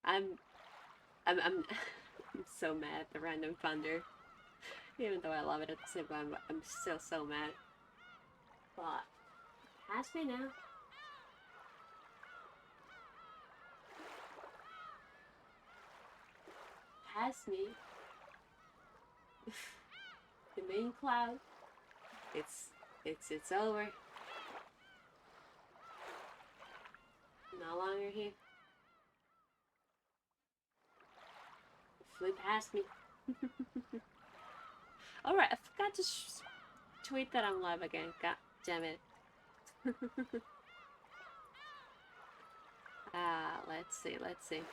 I'm I'm I'm I'm so mad at the random thunder. Even though I love it at the same time, I'm still so mad. But has me now. Has me. The main cloud. It's over. No longer here. Flew past me. Alright, I forgot to tweet that I'm live again. God damn it. Let's see. Let's make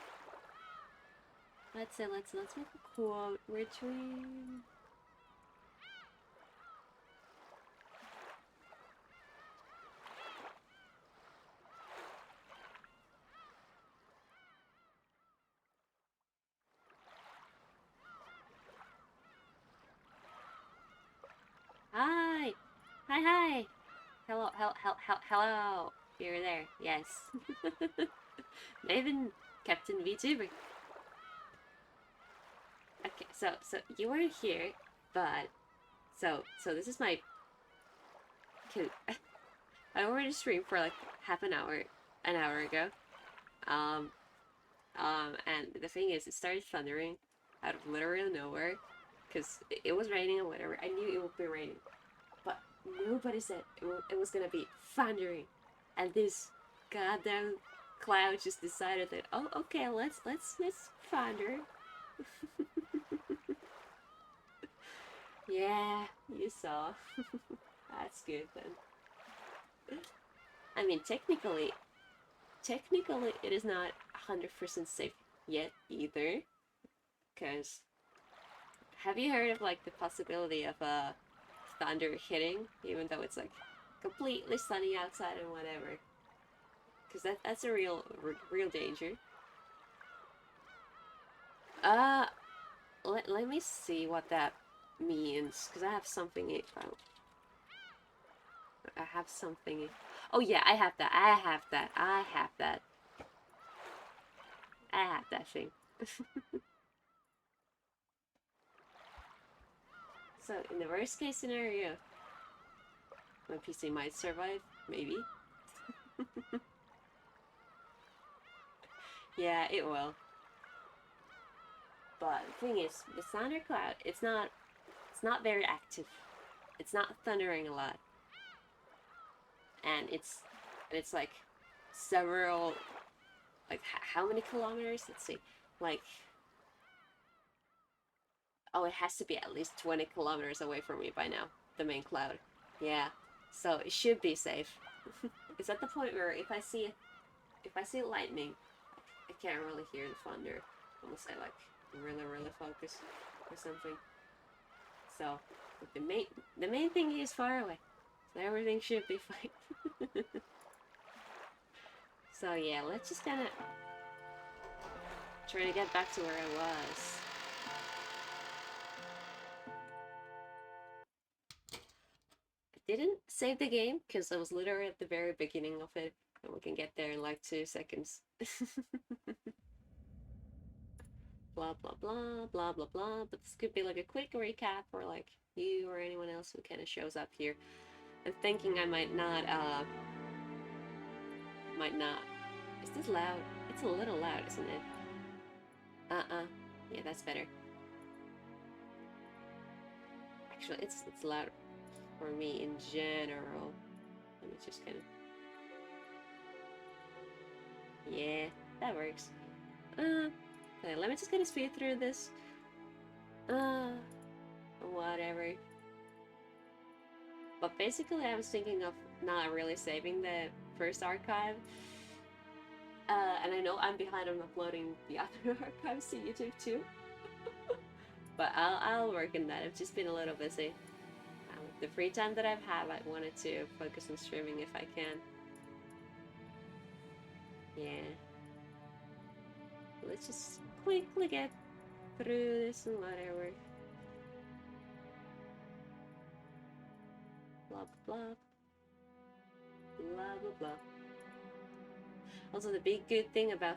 a quote. Retweet. Hi! Hi! Hello! You're there, yes. Maven, Captain VTuber. Okay, so you weren't here, but so this is my. I already streamed for like half an hour ago. And the thing is, it started thundering out of literally nowhere, because it was raining or whatever. I knew it would be raining, but nobody said it was gonna be thundering, and this goddamn cloud just decided that, oh, okay, let's thunder. Yeah, you saw. That's good then. I mean, technically it is not 100% safe yet either, because have you heard of like the possibility of thunder hitting, even though it's like completely sunny outside and whatever? Because that's a real danger. Let me see what that means, because I have something. I have something. Oh yeah, I have that. I have that thing. So in the worst case scenario, my PC might survive, maybe. Yeah, it will. But the thing is, the thundercloud, it's not very active. It's not thundering a lot. And it's like several, like how many kilometers? Let's see. Like, oh, it has to be at least 20 kilometers away from me by now, the main cloud. Yeah. So it should be safe. It's at the point where if I see lightning, I can't really hear the thunder unless I like really focus or something. So the main thing is far away, so everything should be fine. So yeah, let's just kind of try to get back to where I was. I didn't save the game because I was literally at the very beginning of it, and we can get there in like 2 seconds. Blah blah blah blah blah blah. But this could be like a quick recap for like you or anyone else who kind of shows up here. I'm thinking I might not. Is this loud? It's a little loud, isn't it? Yeah, that's better. Actually, it's loud for me in general. Let me just kind of. Yeah, that works. Okay, let me just kind of speed through this. Whatever. But basically, I was thinking of not really saving the first archive. And I know I'm behind on uploading the other archives to YouTube too. But I'll work on that. I've just been a little busy. The free time that I've had, I wanted to focus on streaming if I can. Yeah. Let's just quickly get through this and whatever. Blah blah. blah blah blah. Also, the big good thing about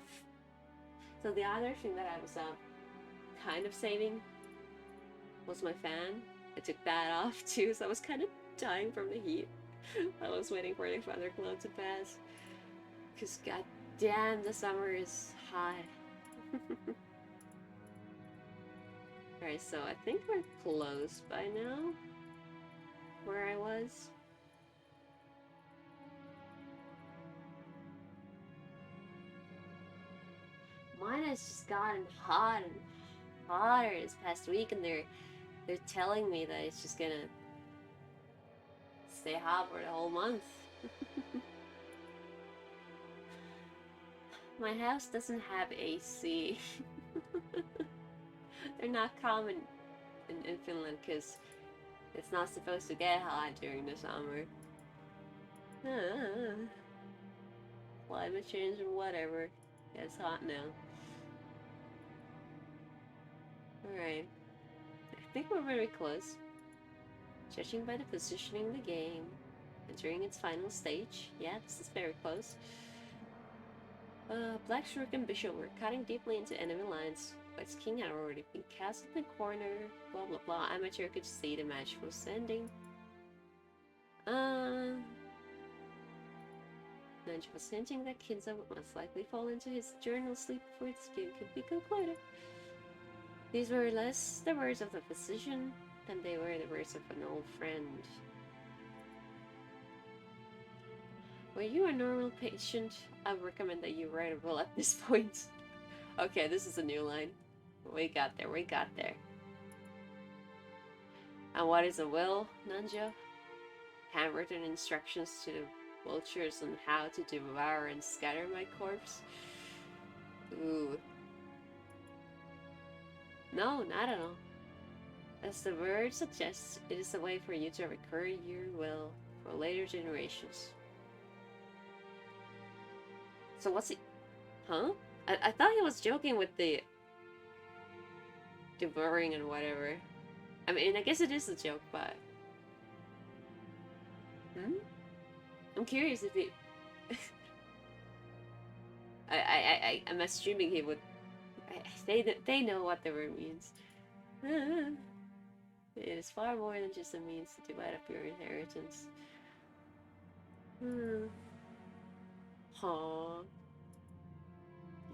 so the other thing that I was kind of saving was my fan. I took that off too, so I was kind of dying from the heat. I was waiting for the thundercloud to pass. Cause god damn, the summer is hot. Alright, so I think we're close by now. Where I was. Mine has just gotten hot and hotter this past week, and they're telling me that it's just gonna stay hot for the whole month. My house doesn't have AC. They're not common in Finland because it's not supposed to get hot during the summer. Climate change or whatever. It's hot now. Alright. I think we're very close. Judging by the positioning of the game, entering its final stage. Yeah, this is very close. Black's rook and bishop were cutting deeply into enemy lines. White's king had already been cast in the corner. Blah blah blah. Amateur could see the match was ending. Ninja was hinting that Kinza would most likely fall into his eternal sleep before this game could be concluded. These were less the words of the physician than they were the words of an old friend. Were you a normal patient? I would recommend that you write a will at this point. Okay, this is a new line. We got there, we got there. And what is a will, Nanjo? Handwritten instructions to the vultures on how to devour and scatter my corpse? Ooh. No, not at all. As the word suggests, it is a way for you to record your will for later generations. So what's he... Huh? I thought he was joking with the... devouring and whatever. I mean, I guess it is a joke, but... I'm curious if he... I'm assuming he would... They know what the word means. It is far more than just a means to divide up your inheritance. Huh.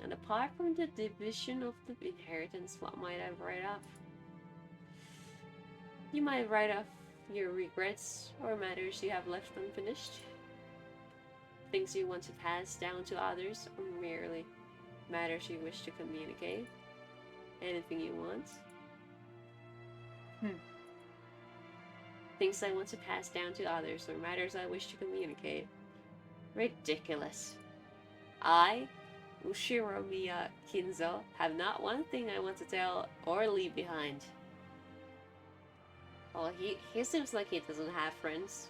And apart from the division of the inheritance, what might I write off? You might write off your regrets or matters you have left unfinished. Things you want to pass down to others, or merely matters you wish to communicate. Anything you want. Things I want to pass down to others, or matters I wish to communicate. Ridiculous. I, Ushiromiya Kinzo, have not one thing I want to tell or leave behind. Well, he seems like he doesn't have friends.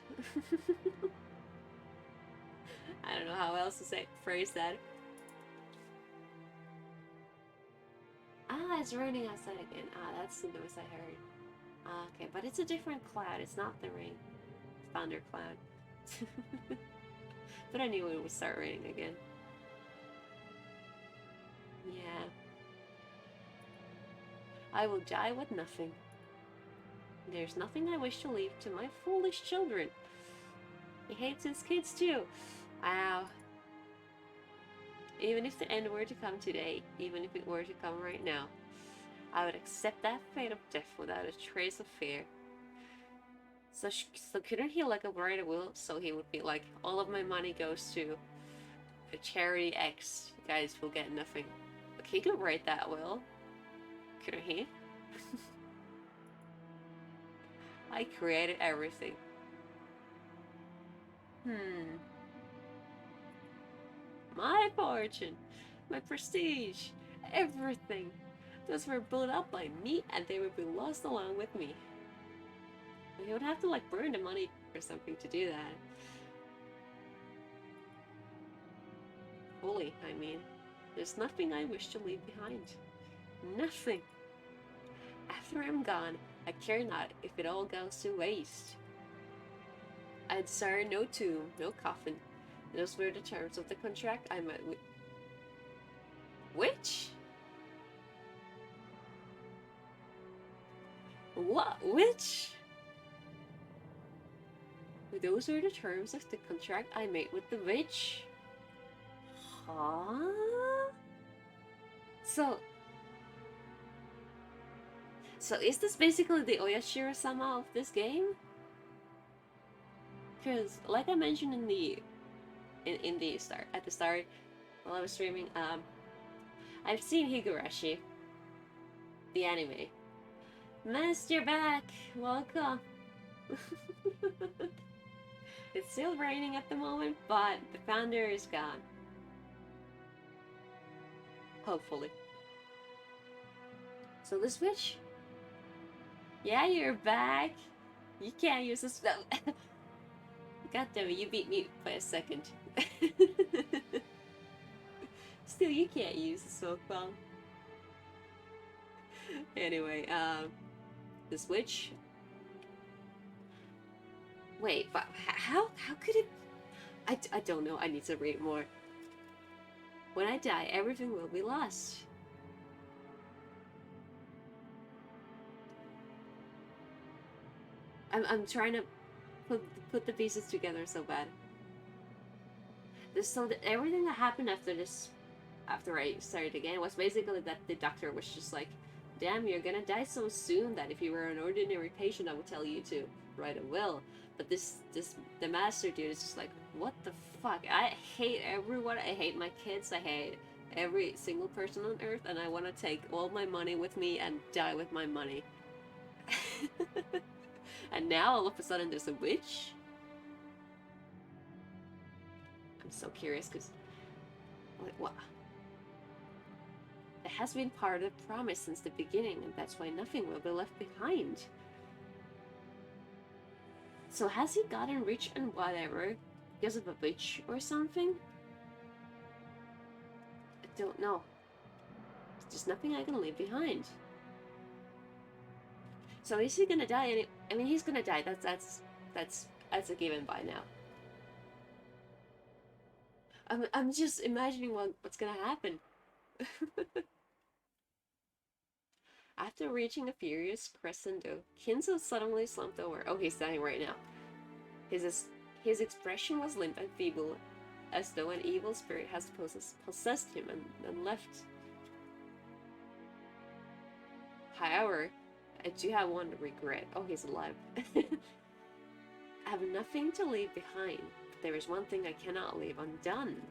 I don't know how else to phrase that. Ah, it's raining outside again. Ah, that's the noise I heard. Ah, okay, but it's a different cloud. It's not the rain. Thunder cloud. But I knew it would start raining again. Yeah. I will die with nothing. There's nothing I wish to leave to my foolish children. He hates his kids too. Wow. Even if the end were to come today, even if it were to come right now, I would accept that fate of death without a trace of fear. So couldn't he like write a will so he would be like, all of my money goes to a charity X, you guys will get nothing. Like, he could write that will. Couldn't he? I created everything. My fortune, my prestige, everything. Those were built up by me and they would be lost along with me. He would have to like burn the money or something to do that. Fully, I mean. There's nothing I wish to leave behind. Nothing. After I'm gone, I care not if it all goes to waste. I I desire no tomb, no coffin. Those were the terms of the contract I met with. Which? What? Which? Those are the terms of the contract I made with the witch. Huh? So is this basically the Oyashiro-sama of this game? Because, like I mentioned at the start, while I was streaming, I've seen Higurashi, the anime. Missed, you're back! Welcome! It's still raining at the moment, but the founder is gone. Hopefully. So the Switch? Yeah, you're back! You can't use this. God damn it, you beat me by a second. Still, you can't use the smoke bomb. Anyway, the Switch. Wait, but how could it? I don't know. I need to read more. When I die, everything will be lost. I'm trying to put the pieces together so bad. So everything that happened after I started again, was basically that the doctor was just like, damn, you're gonna die so soon that if you were an ordinary patient, I would tell you to write a will. But the master dude is just like, what the fuck? I hate everyone. I hate my kids. I hate every single person on earth, and I want to take all my money with me and die with my money. And now all of a sudden there's a witch? I'm so curious, because what? It has been part of the promise since the beginning, and that's why nothing will be left behind. So has he gotten rich and whatever because of a witch or something? I don't know. There's nothing I can leave behind. So is he gonna die? I mean, he's gonna die. That's a given by now. I'm just imagining what's gonna happen. After reaching a furious crescendo, Kinzo suddenly slumped over. Oh, he's dying right now. His expression was limp and feeble, as though an evil spirit has possessed him and left. However, I do have one regret. Oh, he's alive. I have nothing to leave behind, but there is one thing I cannot leave undone.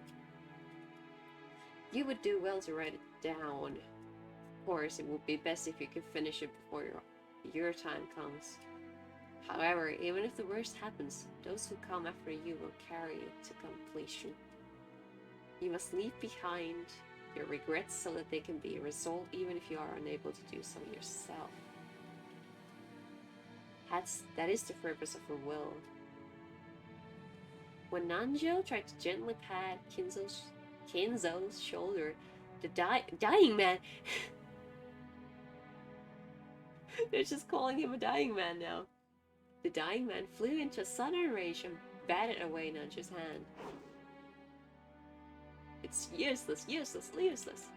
You would do well to write it down. Of course, it would be best if you could finish it before your time comes. However, even if the worst happens, those who come after you will carry it to completion. You must leave behind your regrets so that they can be resolved even if you are unable to do so yourself. That is the purpose of a will. When Nanjo tried to gently pat Kinzo's shoulder, the dying man... They're just calling him a dying man now. The dying man flew into a sudden rage and batted away Nanjo's hand. It's useless, useless, useless.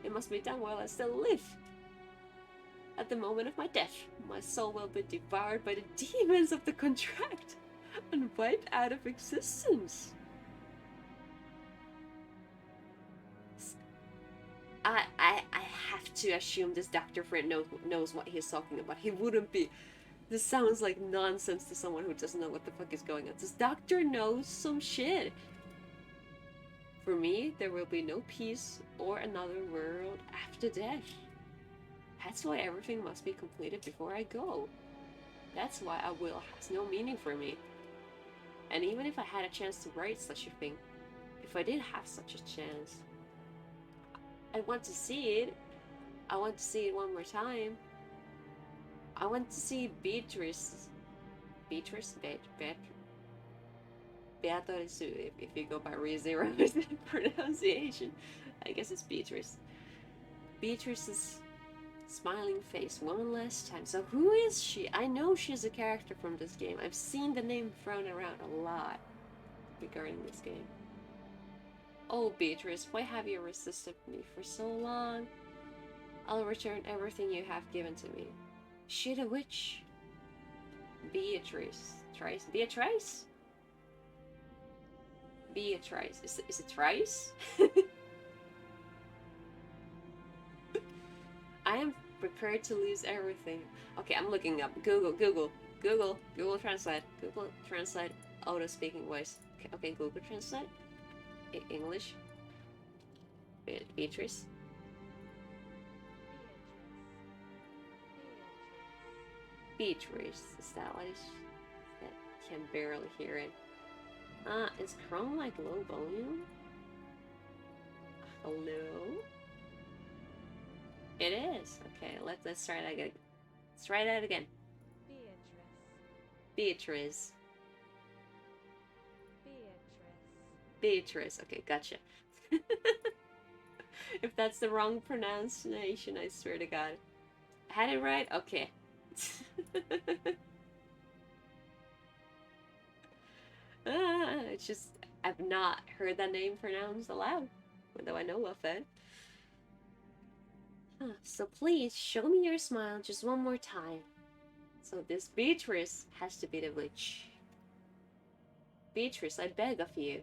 It must be done while I still live. At the moment of my death, my soul will be devoured by the demons of the contract and wiped out of existence. I have to assume this Dr. Friend knows what he's talking about. He wouldn't be... This sounds like nonsense to someone who doesn't know what the fuck is going on. This doctor knows some shit. For me, there will be no peace or another world after death. That's why everything must be completed before I go. That's why a will has no meaning for me. And even if I had a chance to write such a thing, if I did have such a chance, I want to see it. I want to see it one more time. I want to see Beatrice, if you go by ReZero's pronunciation. I guess it's Beatrice's Smiling face one last time. So who is she? I know she's a character from this game. I've seen the name thrown around a lot regarding this game. Oh, Beatrice, why have you resisted me for so long? I'll return everything you have given to me. She the witch? Beatrice. Beatrice? Beatrice. Is it Trice? I am prepared to lose everything. Okay, I'm looking up. Google Translate. Google Translate. Auto speaking voice. Okay, Google Translate. English. Beatrice. Beatrice. Is that what it's... I can barely hear it. Is Chrome like low volume? Hello? It is. Okay, let's try that again. Let's try that again. Beatrice. Beatrice. Okay, gotcha. If that's the wrong pronunciation, I swear to God. I had it right? Okay. It's just, I've not heard that name pronounced aloud, though I know of it. So please, show me your smile just one more time. So this Beatrice has to be the witch. Beatrice, I beg of you.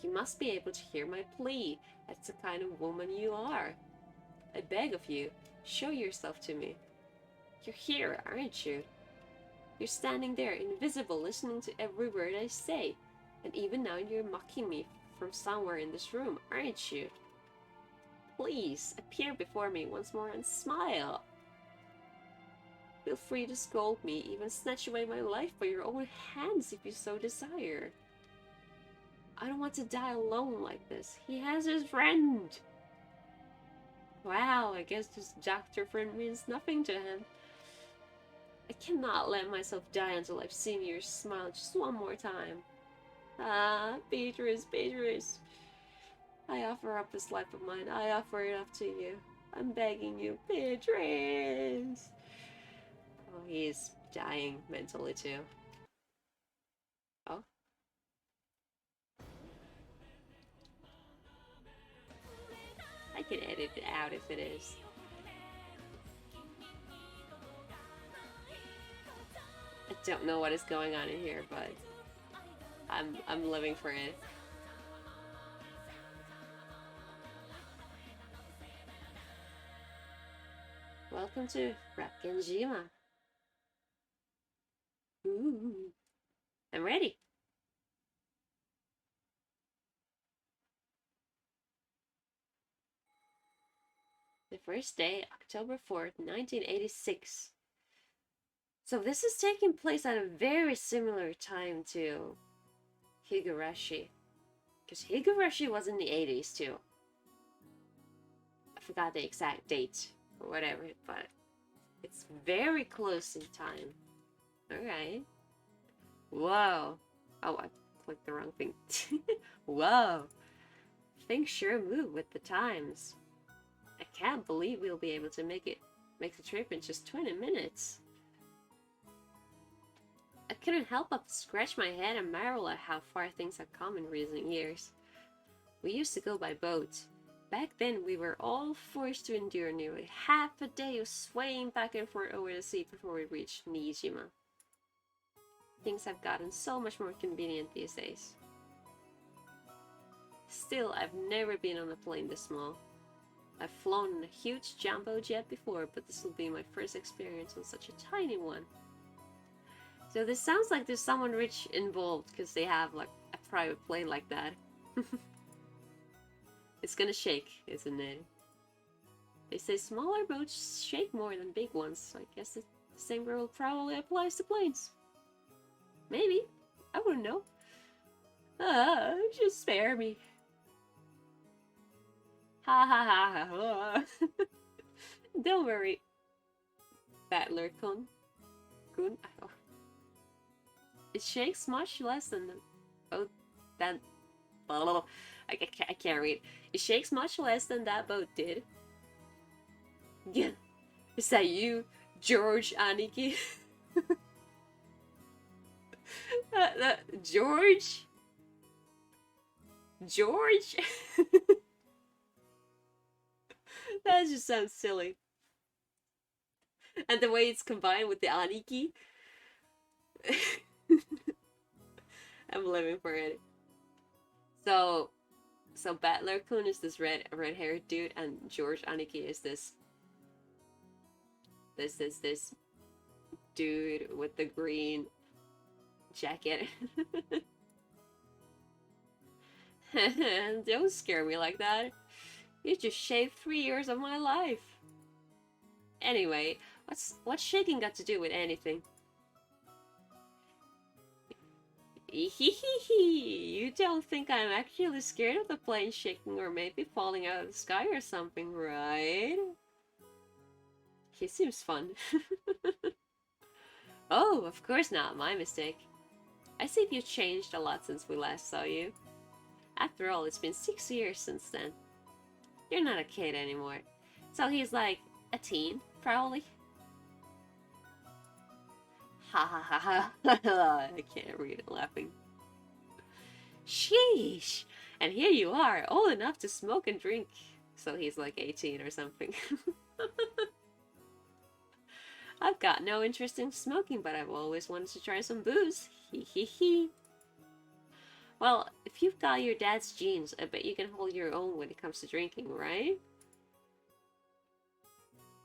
You must be able to hear my plea. That's the kind of woman you are. I beg of you, show yourself to me. You're here, aren't you? You're standing there, invisible, listening to every word I say. And even now you're mocking me from somewhere in this room, aren't you? Please, appear before me once more and smile. Feel free to scold me, even snatch away my life by your own hands if you so desire. I don't want to die alone like this. He has his friend. Wow, I guess this doctor friend means nothing to him. I cannot let myself die until I've seen your smile just one more time. Ah, Beatrice, Beatrice. I offer up this life of mine. I offer it up to you. I'm begging you, Beatrice. Oh, he's dying mentally too. Oh. I can edit it out if it is. I don't know what is going on in here, but I'm living for it. Welcome to Rapgenjima. Ooh, I'm ready. The first day, October 4th, 1986. So this is taking place at a very similar time to Higurashi. Because Higurashi was in the 80s too. I forgot the exact date or whatever, but it's very close in time. Alright. Whoa. Oh, I clicked the wrong thing. Whoa. Things sure move with the times. I can't believe we'll be able to make the trip in just 20 minutes. I couldn't help but scratch my head and marvel at how far things have come in recent years. We used to go by boat. Back then, we were all forced to endure nearly half a day of swaying back and forth over the sea before we reached Niijima. Things have gotten so much more convenient these days. Still, I've never been on a plane this small. I've flown in a huge jumbo jet before, but this will be my first experience on such a tiny one. So this sounds like there's someone rich involved, because they have like a private plane like that. It's gonna shake, isn't it? They say smaller boats shake more than big ones, so I guess the same rule probably applies to planes. Maybe. I wouldn't know. Just spare me. Ha ha ha ha ha. Don't worry. Battler Kun. Oh. It shakes much less than the boat that... I can't read. It shakes much less than that boat did. Yeah. Is that you, George Aniki? George? George? That just sounds silly. And the way it's combined with the Aniki. I'm living for it. So Battler Kun is this red-haired dude, and George Aniki is this dude with the green jacket. Don't scare me like that. You just shaved 3 years of my life. Anyway, what's shaking got to do with anything? You don't think I'm actually scared of the plane shaking or maybe falling out of the sky or something, right? He seems fun. Oh, of course not, my mistake. I see you changed a lot since we last saw you. After all, it's been 6 years since then. You're not a kid anymore. So he's like a teen, probably. Ha ha ha ha. I can't read it laughing. Sheesh! And here you are, old enough to smoke and drink. So he's like 18 or something. I've got no interest in smoking, but I've always wanted to try some booze. Hee hee hee. Well, if you've got your dad's genes, I bet you can hold your own when it comes to drinking, right?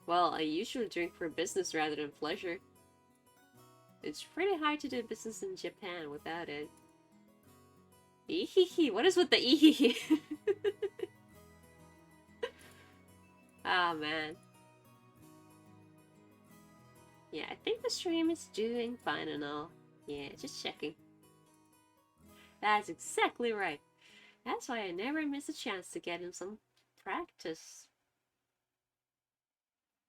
Well, I usually drink for business rather than pleasure. It's pretty hard to do business in Japan without it. Ehehe, what is with the ehehe? Oh man. Yeah, I think the stream is doing fine and all. Yeah, just checking. That's exactly right. That's why I never miss a chance to get in some practice.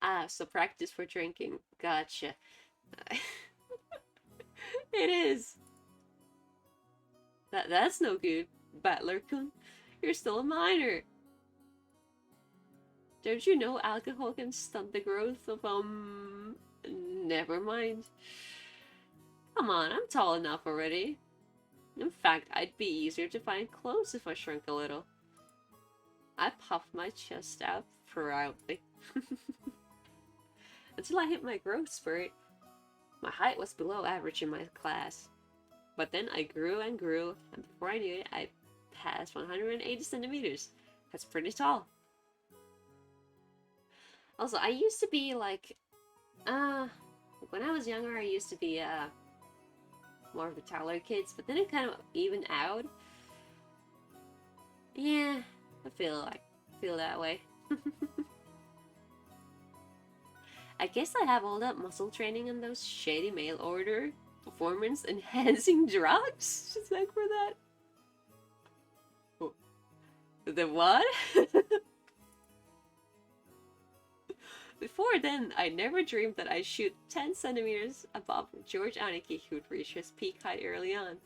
Ah, so practice for drinking. Gotcha. It is. That's no good, Battler-kun. You're still a minor. Don't you know alcohol can stunt the growth of, never mind. Come on, I'm tall enough already. In fact, I'd be easier to find clothes if I shrunk a little. I puffed my chest out proudly. Until I hit my growth spurt. My height was below average in my class. But then I grew and grew, and before I knew it, I passed 180 centimeters. That's pretty tall. Also, I used to be like, when I was younger, I used to be, more of the taller kids, but then it kind of evened out. Yeah, I feel that way. I guess I have all that muscle training and those shady mail order performance enhancing drugs. Just like for that. Oh. The what? Before then, I never dreamed that I'd shoot 10 centimeters above George Aniki, who'd reach his peak height early on.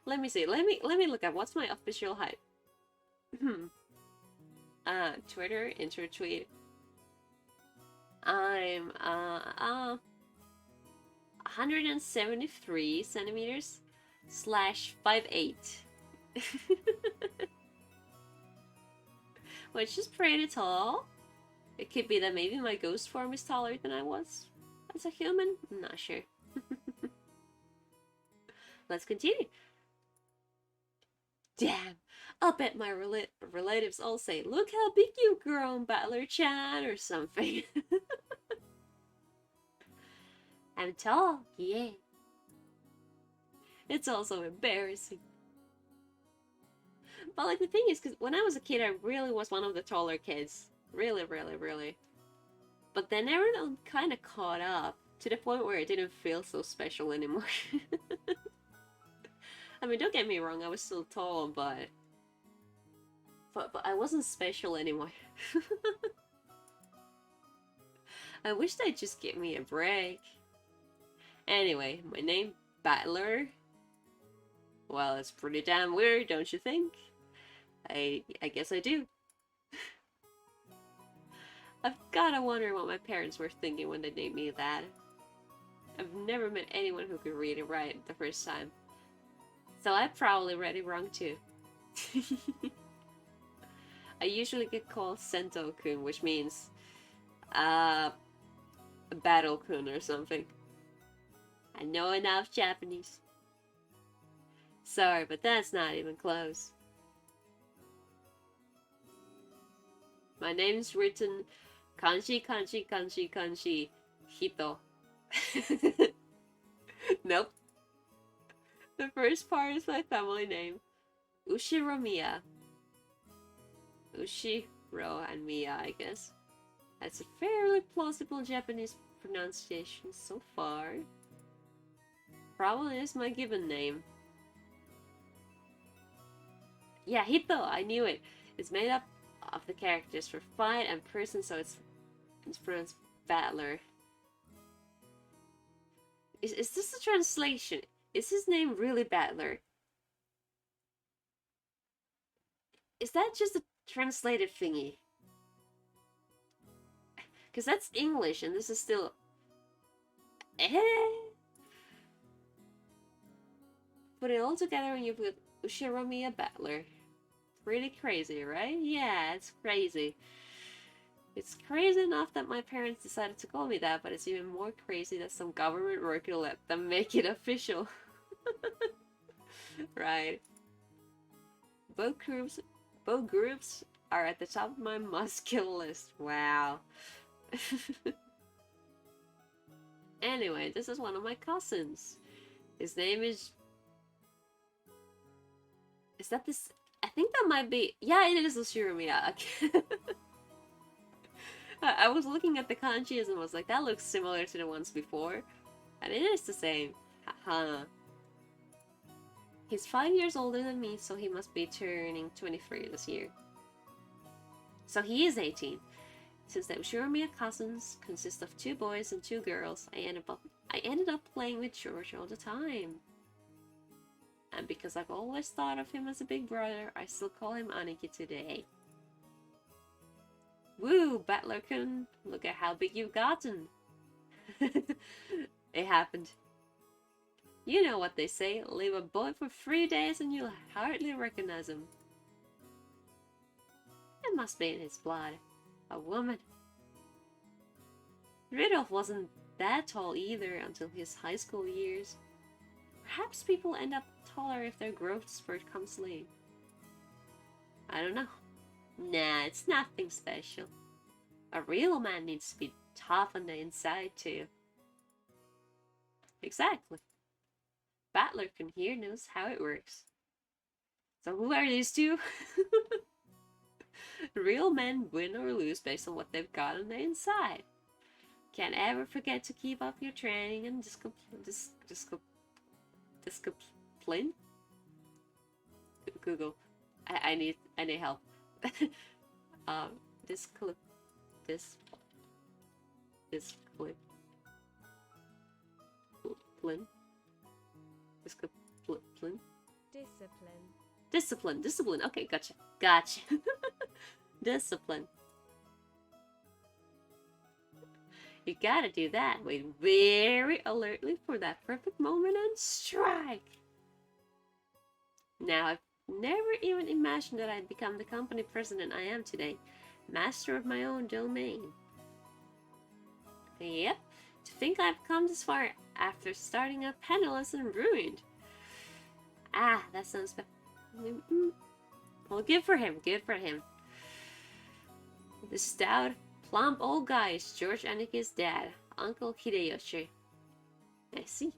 Let me see. Let me look at what's my official height. Twitter, intro tweet. I'm 173 centimeters / 5'8". Which is pretty tall. It could be that maybe my ghost form is taller than I was as a human. I'm not sure. Let's continue. Damn, I'll bet my relatives all say, "Look how big you've grown, Battler-chan," or something. I'm tall, yeah. It's also embarrassing. But like the thing is, because when I was a kid, I really was one of the taller kids. Really, really, really. But then everyone kind of caught up to the point where it didn't feel so special anymore. I mean, don't get me wrong, I was still tall, but I wasn't special anymore. I wish they'd just give me a break. Anyway, my name, Battler. Well, it's pretty damn weird, don't you think? I guess I do. I've gotta wonder what my parents were thinking when they named me that. I've never met anyone who could read and write the first time. So I probably read it wrong too. I usually get called Sento-kun, which means Battle-kun or something. I know enough Japanese. Sorry, but that's not even close. My name's written kanji, kanji, kanji, kanji, hito. Nope. The first part is my family name. Ushiromiya. Ushiro and Miya, I guess. That's a fairly plausible Japanese pronunciation so far. Probably is my given name. Yeah, Hito, I knew it. It's made up of the characters for fight and person, so it's pronounced battler. Is this a translation? Is his name really Battler? Is that just a translated thingy? Because that's English and this is still... Put it all together and you put Ushiromiya Battler. Pretty crazy, right? Yeah, it's crazy. It's crazy enough that my parents decided to call me that, but it's even more crazy that some government worker let them make it official. Right. Both groups are at the top of my must-kill list. Wow. Anyway, this is one of my cousins. His name is... Is that this... I think that might be... Yeah, it is Ushiromiya. I was looking at the kanjis and was like, that looks similar to the ones before. And it is the same. Haha. He's 5 years older than me, so he must be turning 23 this year. So he is 18. Since the Ushiromiya cousins consist of 2 boys and 2 girls, I ended up playing with George all the time. And because I've always thought of him as a big brother, I still call him Aniki today. Woo, Battler-kun, look at how big you've gotten. It happened. You know what they say, leave a boy for 3 days and you'll hardly recognize him. It must be in his blood. A woman. Rudolph wasn't that tall either until his high school years. Perhaps people end up taller if their growth spurt comes late. I don't know. Nah, it's nothing special. A real man needs to be tough on the inside too. Exactly. Battler-kun here knows how it works. So who are these two? Real men win or lose based on what they've got on the inside. Can't ever forget to keep up your training and discipline. Google. I need help. Discipline. Discipline. Okay, gotcha. Discipline. You gotta do that. Wait very alertly for that perfect moment and strike. Now, I've never even imagined that I'd become the company president I am today. Master of my own domain. Yep. To think I've come this far after starting out penniless and ruined. Ah, that sounds bad. Well, good for him. The stout, plump old guy is George Aniki's dad, Uncle Hideyoshi. I see.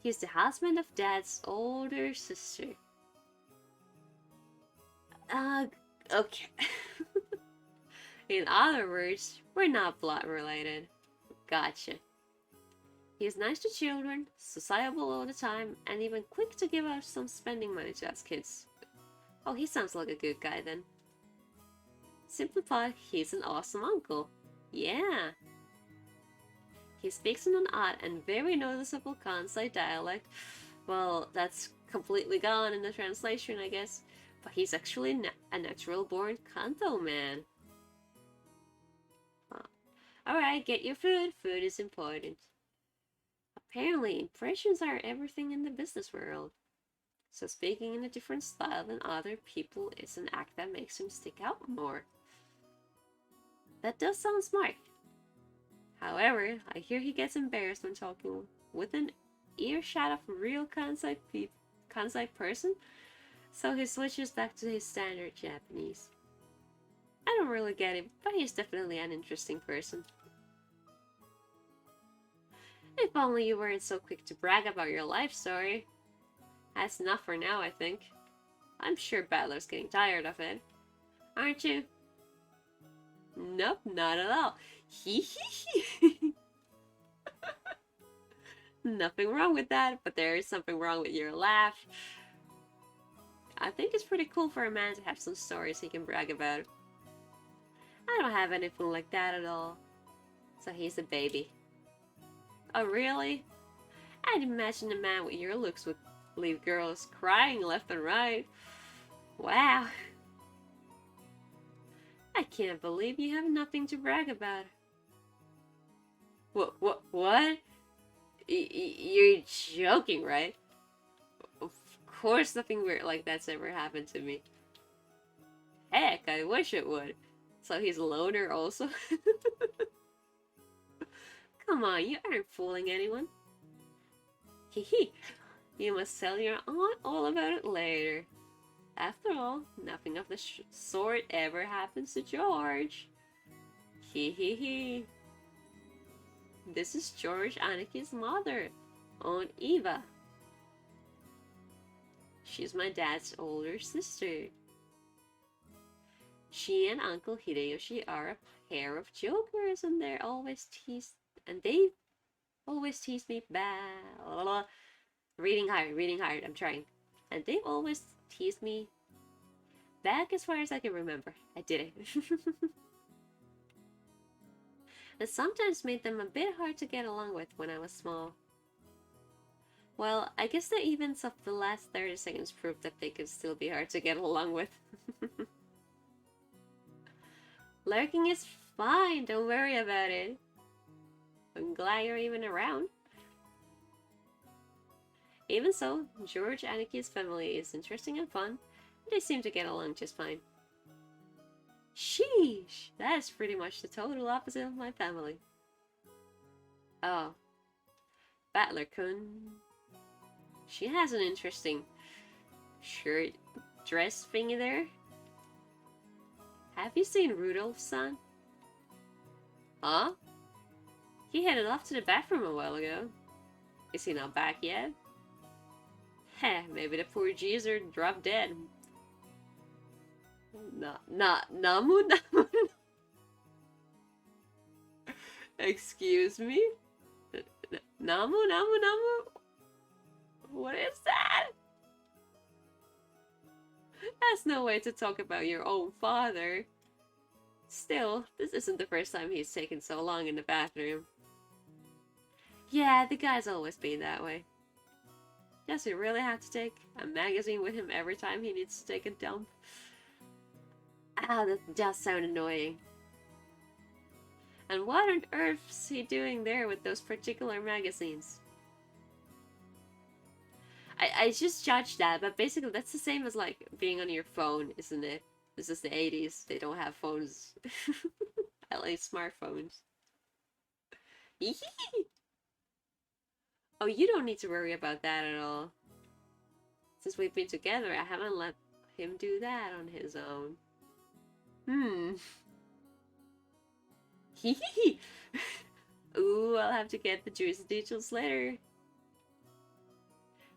He's the husband of Dad's older sister. Okay. In other words, we're not blood related. Gotcha. He's nice to children, sociable all the time, and even quick to give out some spending money to us kids. Oh, he sounds like a good guy then. Simply put, he's an awesome uncle. Yeah. He speaks in an odd and very noticeable Kansai dialect. Well, that's completely gone in the translation, I guess. But he's actually a natural-born Kanto man. Alright, get your food. Food is important. Apparently, impressions are everything in the business world. So speaking in a different style than other people is an act that makes him stick out more. That does sound smart. However, I hear he gets embarrassed when talking with an earshot of a real Kansai person, so he switches back to his standard Japanese. I don't really get it, but he's definitely an interesting person. If only you weren't so quick to brag about your life story. That's enough for now, I think. I'm sure Battler's getting tired of it. Aren't you? Nope, not at all. Hee hee hee. Nothing wrong with that, but there is something wrong with your laugh. I think it's pretty cool for a man to have some stories he can brag about. I don't have anything like that at all. So he's a baby. Oh, really? I'd imagine a man with your looks would leave girls crying left and right. Wow. I can't believe you have nothing to brag about. What? You're joking, right? Of course nothing weird like that's ever happened to me. Heck, I wish it would. So he's a loner also? Come on, you aren't fooling anyone. Hehe. You must tell your aunt all about it later. After all, nothing of the sort ever happens to George. Hehehe. This is George Aniki's mother, Aunt Eva. She's my dad's older sister. She and Uncle Hideyoshi are a pair of jokers, and they always tease me back. Reading hard, I'm trying. And they've always teased me back as far as I can remember. I did it. And sometimes made them a bit hard to get along with when I was small. Well, I guess the events of the last 30 seconds proved that they could still be hard to get along with. Lurking is fine, don't worry about it. I'm glad you're even around. Even so, George Aniki's family is interesting and fun. They seem to get along just fine. Sheesh! That is pretty much the total opposite of my family. Oh. Battler-kun. She has an interesting shirt dress thingy there. Have you seen Rudolph-san? Huh? He headed off to the bathroom a while ago. Is he not back yet? Heh, maybe the poor geezer dropped dead. Namu. Excuse me? Namu. What is that? That's no way to talk about your own father. Still, this isn't the first time he's taken so long in the bathroom. Yeah, the guy's always been that way. Does he really have to take a magazine with him every time he needs to take a dump? Ah, that does sound annoying. And what on earth's he doing there with those particular magazines? I just judged that, but basically that's the same as like being on your phone, isn't it? This is the 80s. They don't have phones. At least smartphones. Oh, you don't need to worry about that at all. Since we've been together, I haven't let him do that on his own. Ooh, I'll have to get the juicy details later.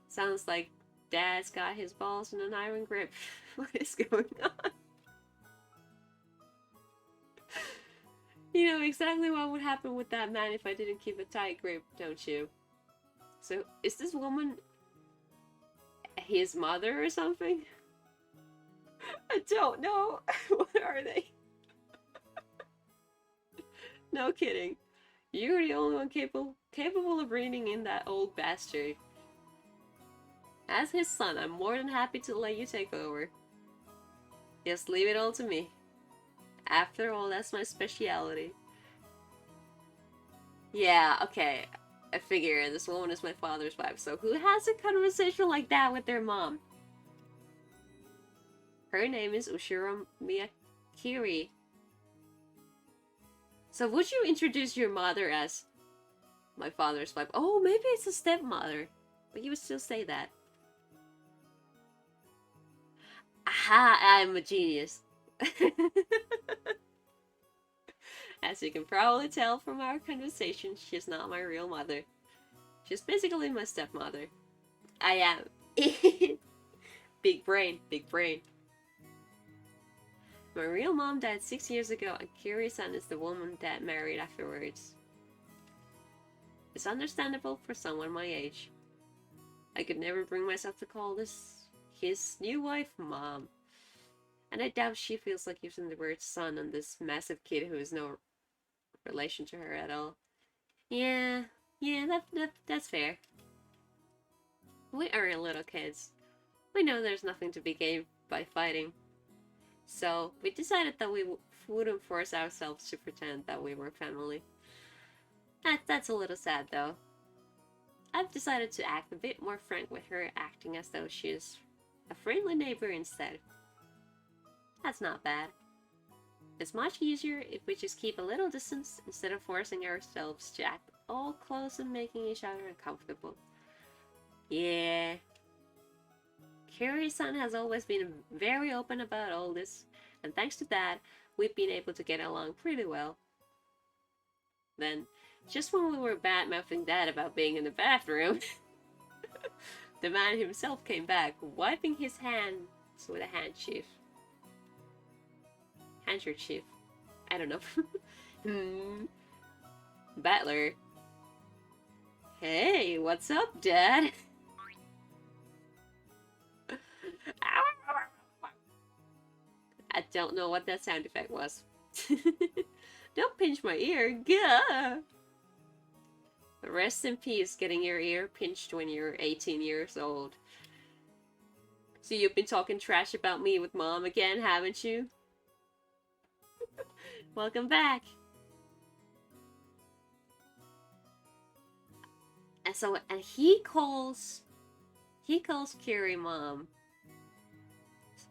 Sounds like Dad's got his balls in an iron grip. What is going on? You know exactly what would happen with that man if I didn't keep a tight grip, don't you? So, is this woman his mother or something? I don't know. What are they? No kidding. You're the only one capable of reining in that old bastard. As his son, I'm more than happy to let you take over. Just leave it all to me. After all, that's my specialty. Yeah, okay. I figure this woman is my father's wife, so who has a conversation like that with their mom? Her name is Ushiro Miyakiri. So would you introduce your mother as my father's wife? Oh, maybe it's a stepmother. But you would still say that. Aha, I'm a genius. As you can probably tell from our conversation, she's not my real mother. She's basically my stepmother. I am. Big brain, big brain. My real mom died 6 years ago, and Kiri-san is the woman Dad married afterwards. It's understandable for someone my age. I could never bring myself to call this his new wife Mom. And I doubt she feels like using the word son on this massive kid who is no relation to her at all. Yeah, that's fair. We are little kids. We know there's nothing to be gained by fighting. So we decided that we wouldn't force ourselves to pretend that we were family. That's a little sad though. I've decided to act a bit more frank with her, acting as though she's a friendly neighbor instead. That's not bad. It's much easier if we just keep a little distance instead of forcing ourselves to act all close and making each other uncomfortable. Yeah. Kiri-san has always been very open about all this, and thanks to that, we've been able to get along pretty well. Then, just when we were bad-mouthing Dad about being in the bathroom, the man himself came back, wiping his hands with a handkerchief. Handkerchief. I don't know. Butler. Hey, what's up, Dad? I don't know what that sound effect was. Don't pinch my ear. Gah! Rest in peace getting your ear pinched when you're 18 years old. So you've been talking trash about me with Mom again, haven't you? Welcome back. And he calls Kiri Mom.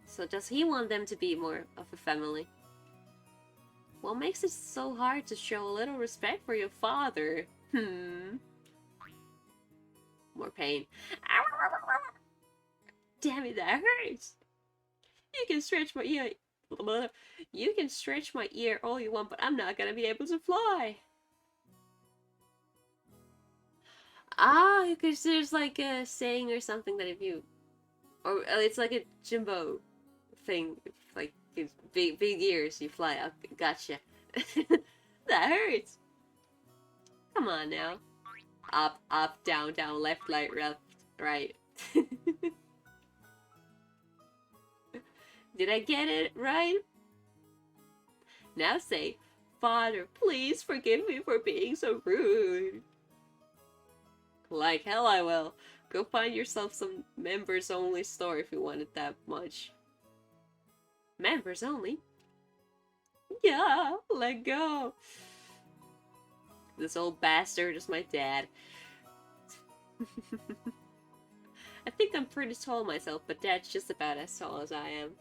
So does he want them to be more of a family? What makes it so hard to show a little respect for your father? More pain. Damn it, that hurts. You can stretch my ear. You can stretch my ear all you want, but I'm not gonna be able to fly. Ah, because there's like a saying or something that if you, or it's like a Jimbo thing, like big ears, you fly up. Gotcha. That hurts. Come on now. Up, down, left, right. Did I get it right? Now say, Father, please forgive me for being so rude. Like hell I will. Go find yourself some members-only store if you want it that much. Members only? Yeah, let go. This old bastard is my dad. I think I'm pretty tall myself, but Dad's just about as tall as I am.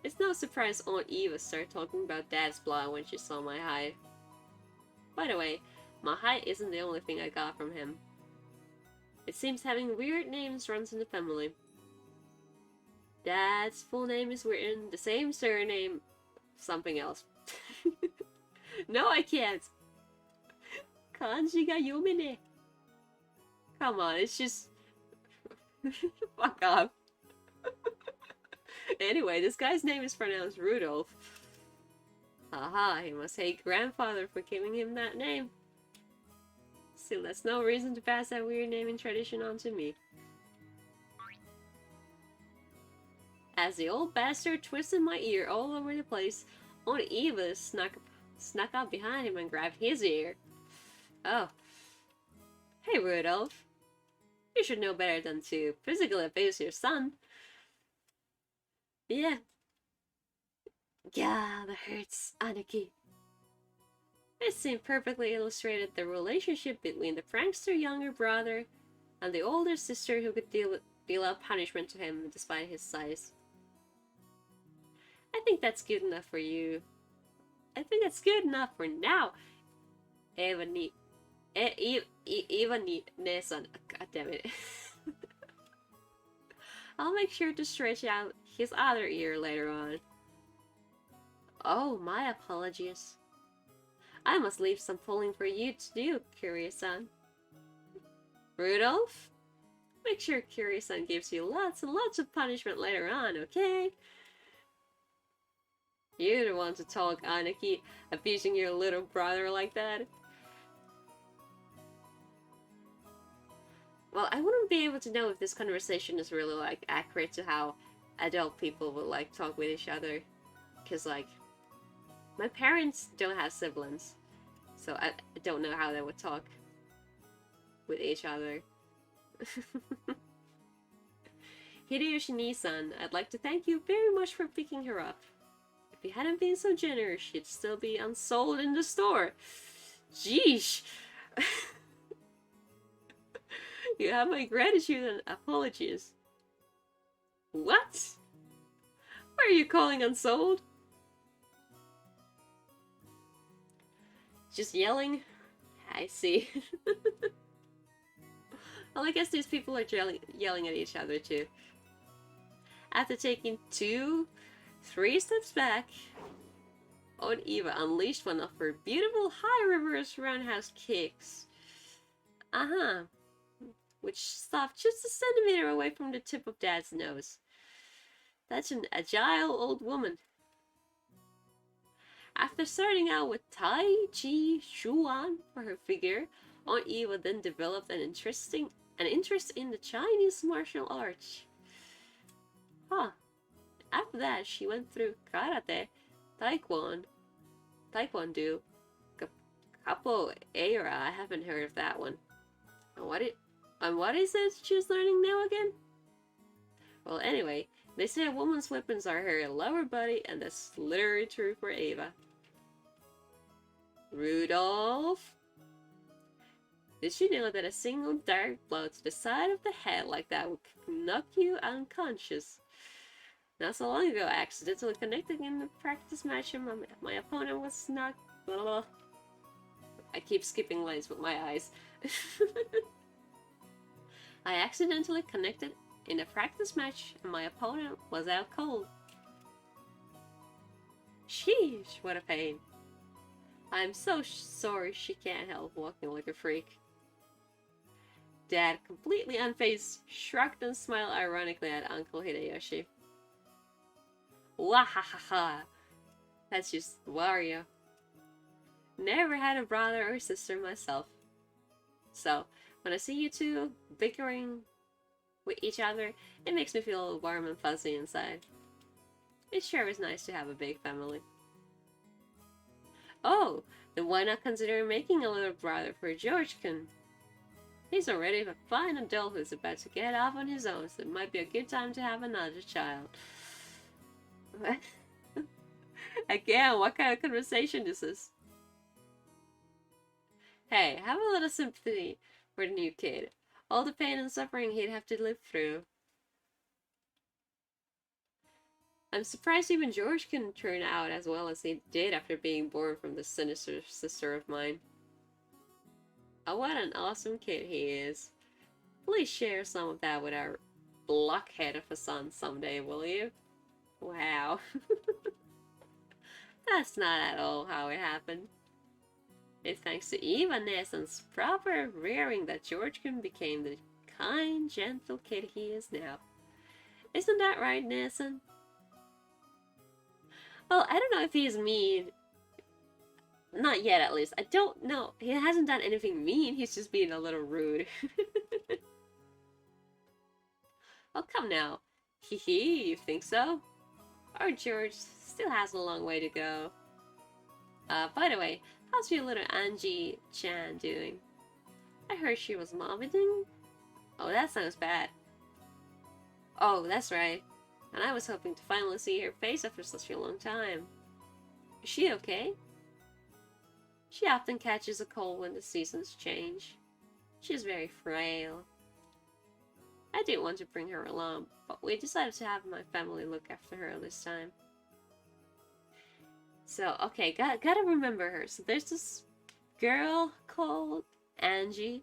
It's no surprise Aunt Eva started talking about Dad's blog when she saw my height. By the way, my height isn't the only thing I got from him. It seems having weird names runs in the family. Dad's full name is written the same surname, something else. No, I can't. Kanji ga yomene. Come on, it's just... Fuck off. Anyway, this guy's name is pronounced Rudolph. Haha, he must hate grandfather for giving him that name. Still, that's no reason to pass that weird naming tradition on to me. As the old bastard twisted my ear all over the place, Aunt Eva snuck up behind him and grabbed his ear. Oh. Hey, Rudolph. You should know better than to physically abuse your son. Yeah. Yeah, that hurts, Anarchy. It seemed perfectly illustrated the relationship between the prankster younger brother and the older sister who could deal out punishment to him despite his size. I think that's good enough for you. I think that's good enough for now. Eva Nesan. God damn it. I'll make sure to stretch out his other ear later on. Oh, my apologies. I must leave some pulling for you to do, Kiryu-san. Rudolph? Make sure Kiryu-san gives you lots and lots of punishment later on, okay? You don't want to talk, Anaki, abusing your little brother like that. Well, I wouldn't be able to know if this conversation is really, like, accurate to how adult people would, like, talk with each other. Because, like, my parents don't have siblings, so I don't know how they would talk with each other. Hideyoshi Nisan, I'd like to thank you very much for picking her up. If you hadn't been so generous, she'd still be unsold in the store. Jeesh! You have my gratitude and apologies. What? What are you calling unsold? Just yelling? I see. Well, I guess these people are yelling at each other too. After taking 2-3 steps back, old Eva unleashed one of her beautiful high reverse roundhouse kicks. Which stopped just a centimeter away from the tip of Dad's nose. That's an agile old woman. After starting out with Tai Chi Chuan for her figure, Aunt Eva then developed an interest in the Chinese martial arts. After that, she went through karate, taekwondo, capoeira. I haven't heard of that one. And what is it she's learning now again? Well, anyway, they say a woman's weapons are her lower body, and that's literally true for Eva. Rudolph? Did you know that a single direct blow to the side of the head like that would knock you unconscious? Not so long ago, accidentally connecting in the practice match, and my opponent was knocked. Blah. I keep skipping lines with my eyes. I accidentally connected in a practice match, and my opponent was out cold. Sheesh, what a pain. I'm so sorry she can't help walking like a freak. Dad, completely unfazed, shrugged and smiled ironically at Uncle Hideyoshi. Wahahaha! That's just Wario. Never had a brother or sister myself. So, when I see you two bickering with each other, it makes me feel warm and fuzzy inside. It sure is nice to have a big family. Oh, then why not consider making a little brother for George-kun? He's already a fine adult who's about to get off on his own, so it might be a good time to have another child. Again, what kind of conversation is this? Hey, have a little sympathy for the new kid. All the pain and suffering he'd have to live through. I'm surprised even George can turn out as well as he did after being born from this sinister sister of mine. Oh, what an awesome kid he is. Please share some of that with our blockhead of a son someday, will you? Wow. That's not at all how it happened. It's thanks to Eva Neson's proper rearing that George-kun became the kind, gentle kid he is now. Isn't that right, Neson? Well, I don't know if he's mean. Not yet, at least. I don't know. He hasn't done anything mean. He's just being a little rude. Oh, come now. Hee, you think so? Our George still has a long way to go. By the way, how's your little Angie-chan doing? I heard she was vomiting. Oh, that sounds bad. Oh, that's right. And I was hoping to finally see her face after such a long time. Is she okay? She often catches a cold when the seasons change. She's very frail. I didn't want to bring her along, but we decided to have my family look after her this time. So, okay, gotta remember her. So there's this girl called Angie,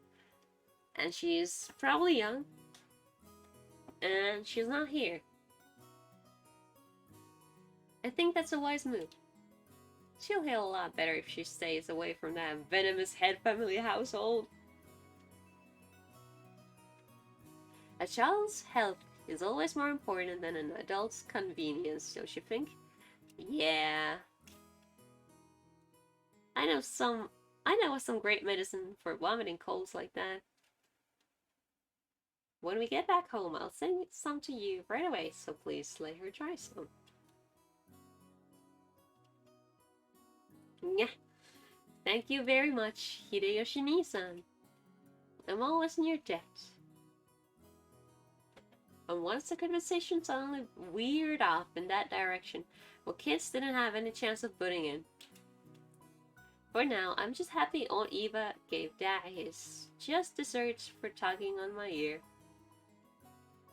and she's probably young, and she's not here. I think that's a wise move. She'll heal a lot better if she stays away from that venomous head family household. A child's health is always more important than an adult's convenience, don't you think? Yeah. I know some great medicine for vomiting colds like that. When we get back home, I'll send some to you right away, so please let her try some. Yeah. Thank you very much, Hideyoshi-ni-san. I'm always in your debt. And once the conversation suddenly veered off in that direction, well, kids didn't have any chance of butting in. For now, I'm just happy Aunt Eva gave Dad his just desserts for tugging on my ear.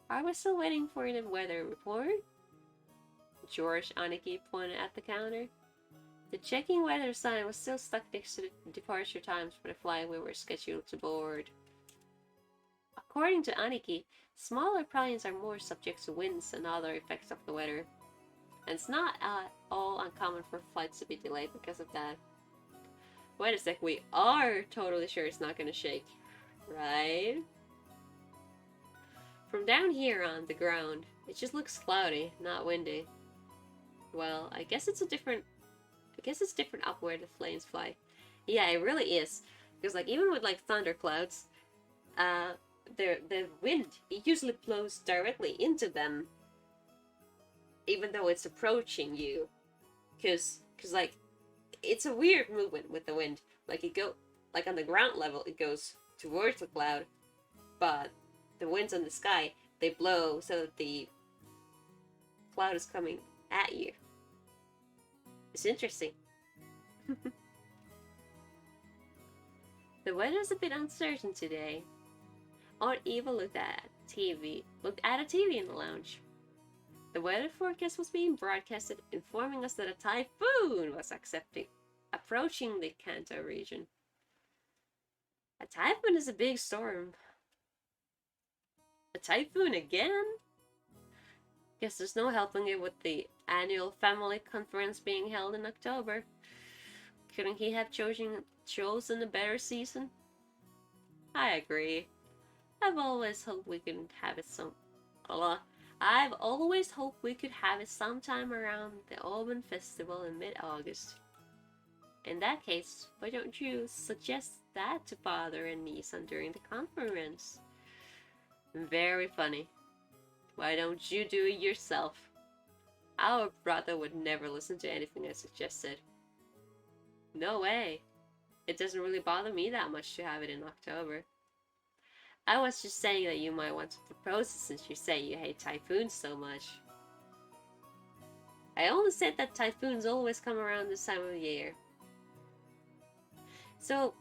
Are we still waiting for the weather report? George Aniki pointed at the counter. The checking weather sign was still stuck next to the departure times for the flight we were scheduled to board. According to Aniki, smaller planes are more subject to winds and other effects of the weather, and it's not at all uncommon for flights to be delayed because of that. Wait a sec, we are totally sure it's not gonna shake, right? From down here on the ground, it just looks cloudy, not windy. Well, I guess it's different up where the planes fly. Yeah, it really is. Because like even with like thunderclouds, the wind, it usually blows directly into them, even though it's approaching you. Cause like it's a weird movement with the wind. Like like on the ground level, it goes towards the cloud, but the winds on the sky, they blow so that the cloud is coming at you. It's interesting. The weather's a bit uncertain today. Aunt Eva looked at a TV in the lounge. The weather forecast was being broadcasted, informing us that a typhoon was approaching the Kanto region. A typhoon is a big storm. A typhoon again? Guess there's no helping it with the annual family conference being held in October. Couldn't he have chosen a better season? I agree. I've always hoped we could have it sometime around the Auburn Festival in mid-August. In that case, why don't you suggest that to Father and Nissan during the conference? Very funny. Why don't you do it yourself? Our brother would never listen to anything I suggested. No way. It doesn't really bother me that much to have it in October. I was just saying that you might want to propose it since you say you hate typhoons so much. I only said that typhoons always come around this time of the year. So,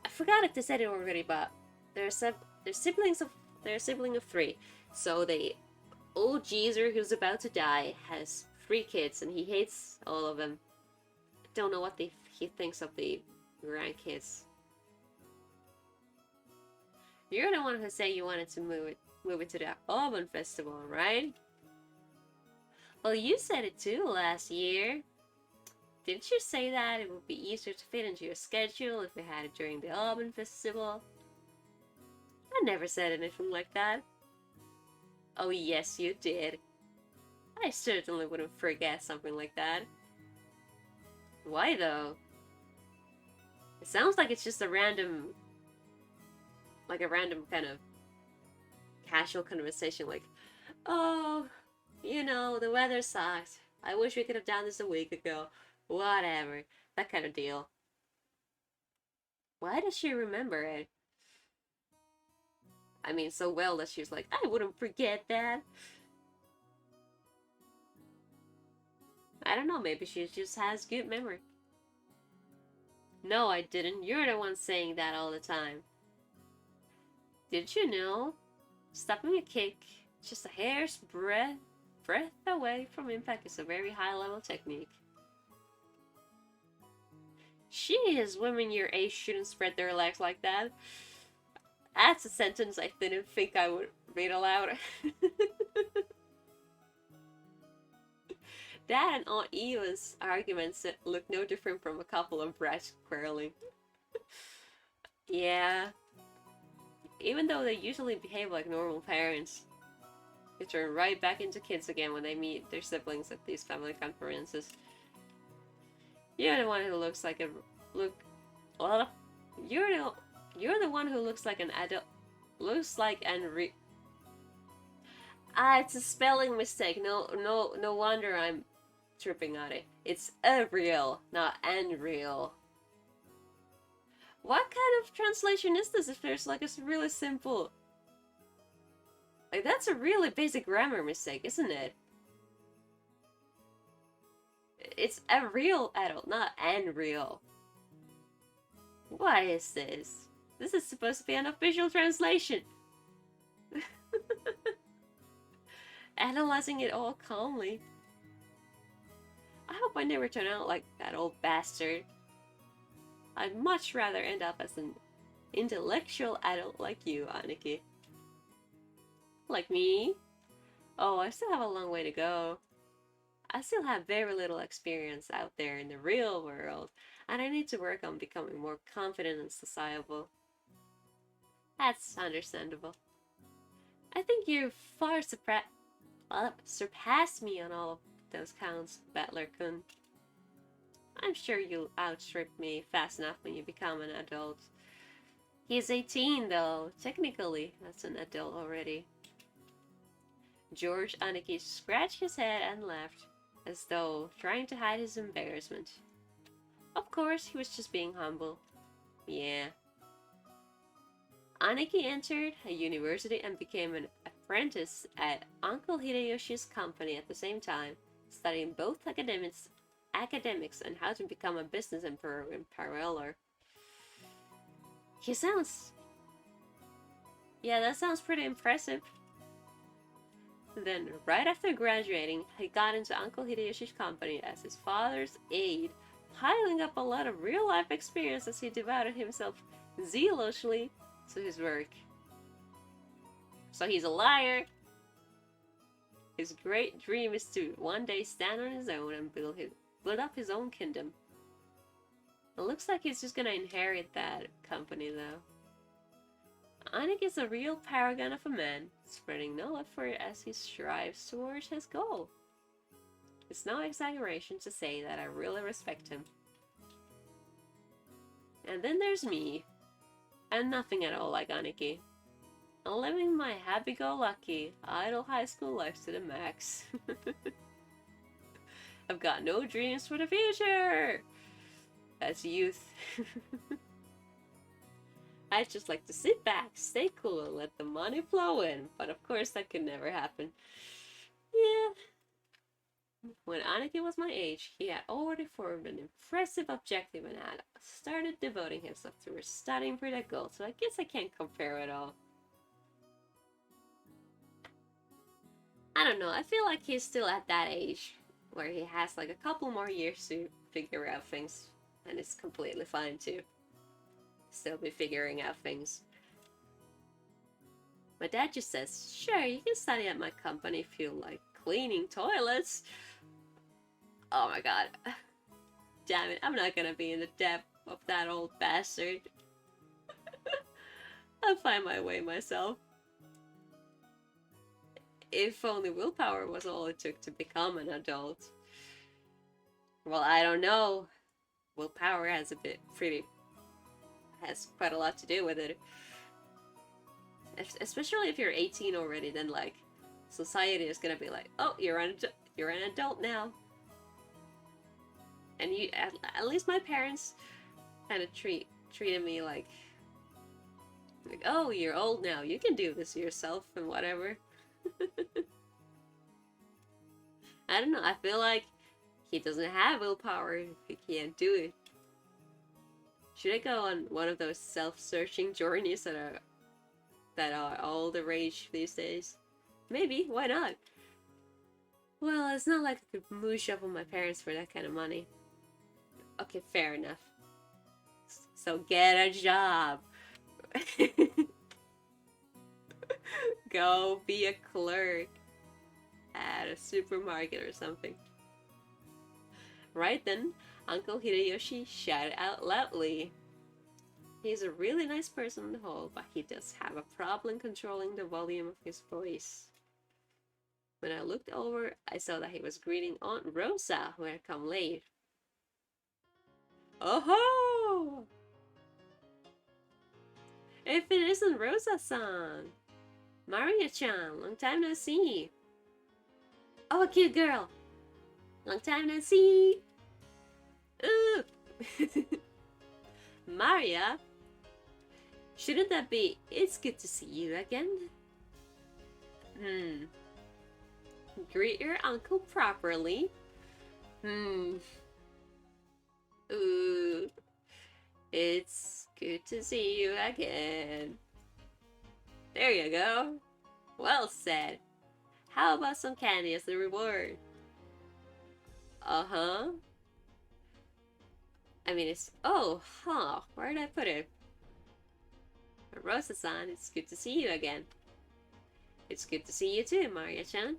I forgot if they said it already, but they're a sibling of 3. So the old geezer who's about to die has 3 kids and he hates all of them. I don't know what he thinks of the grandkids. You're the one who said you wanted to move it to the Auburn Festival, right? Well, you said it too last year. Didn't you say that it would be easier to fit into your schedule if we had it during the Auburn Festival? I never said anything like that. Oh yes, you did. I certainly wouldn't forget something like that. Why though? It sounds like it's just a random kind of casual conversation like, oh, you know, the weather sucks. I wish we could have done this a week ago. Whatever. That kind of deal. Why does she remember it? I mean, so well that she's like, I wouldn't forget that. I don't know, maybe she just has good memory. No, I didn't. You're the one saying that all the time. Did you know? Stopping a kick just a hair's breadth away from impact is a very high-level technique. Jeez, women your age shouldn't spread their legs like that. That's a sentence I didn't think I would read aloud. That and Aunt Eva's arguments look no different from a couple of brats quarreling. Yeah. Even though they usually behave like normal parents, they turn right back into kids again when they meet their siblings at these family conferences. You're the one who looks like You're the one who looks like an adult. It's a spelling mistake. No wonder I'm tripping on it. It's real, not unreal. What kind of translation is this if there's like a really simple... Like, that's a really basic grammar mistake, isn't it? It's a real adult, not unreal. What is this? This is supposed to be an official translation. Analyzing it all calmly. I hope I never turn out like that old bastard. I'd much rather end up as an intellectual adult like you, Aniki. Like me? Oh, I still have a long way to go. I still have very little experience out there in the real world, and I need to work on becoming more confident and sociable. That's understandable. I think you far surpassed me on all of those counts, Battler-kun. I'm sure you'll outstrip me fast enough when you become an adult. He's 18 though. Technically, that's an adult already. George Aniki scratched his head and laughed, as though trying to hide his embarrassment. Of course, he was just being humble. Yeah. Aniki entered a university and became an apprentice at Uncle Hideyoshi's company at the same time, studying both academics and how to become a business emperor in parallel. Yeah, that sounds pretty impressive. Then, right after graduating, he got into Uncle Hideyoshi's company as his father's aide, piling up a lot of real-life experience as he devoted himself zealously to his work. So he's a liar. His great dream is to one day stand on his own and build up his own kingdom. It looks like he's just gonna inherit that company though. Anik is a real paragon of a man, spreading no effort as he strives towards his goal. It's no exaggeration to say that I really respect him. And then there's me. I'm nothing at all like Aniki. I'm living my happy-go-lucky, idle high school life to the max. I've got no dreams for the future! As youth. I just like to sit back, stay cool, and let the money flow in. But of course that could never happen. Yeah. When Aniki was my age, he had already formed an impressive objective and had started devoting himself towards studying for that goal, so I guess I can't compare at all. I don't know, I feel like he's still at that age where he has like a couple more years to figure out things, and it's completely fine to still be figuring out things. My dad just says, sure, you can study at my company if you like cleaning toilets. Oh my god. Damn it, I'm not gonna be in the depth of that old bastard. I'll find my way myself. If only willpower was all it took to become an adult. Well, I don't know. Willpower has quite a lot to do with it. Especially if you're 18 already, then like society is gonna be like, oh, you're an adult now. And you, at least my parents kind of treated me like, oh, you're old now, you can do this yourself and whatever. I don't know, I feel like he doesn't have willpower if he can't do it. Should I go on one of those self-searching journeys that are all the rage these days? Maybe, why not? Well, it's not like I could moosh up on my parents for that kind of money. Okay, fair enough. So get a job. Go be a clerk at a supermarket or something. Right then, Uncle Hideyoshi shouted out loudly. He's a really nice person on the whole, but he does have a problem controlling the volume of his voice. When I looked over, I saw that he was greeting Aunt Rosa, who had come late. Oh-ho! If it isn't Rosa-san! Maria-chan, long time no see! Oh, a cute girl! Long time no see! Ooh! Maria? Shouldn't that be, it's good to see you again? Greet your uncle properly. Ooh. It's good to see you again. There you go. Well said. How about some candy as the reward? Uh-huh. I mean, it's... Oh, huh. Where did I put it? Rosa-san, it's good to see you again. It's good to see you too, Maria-chan.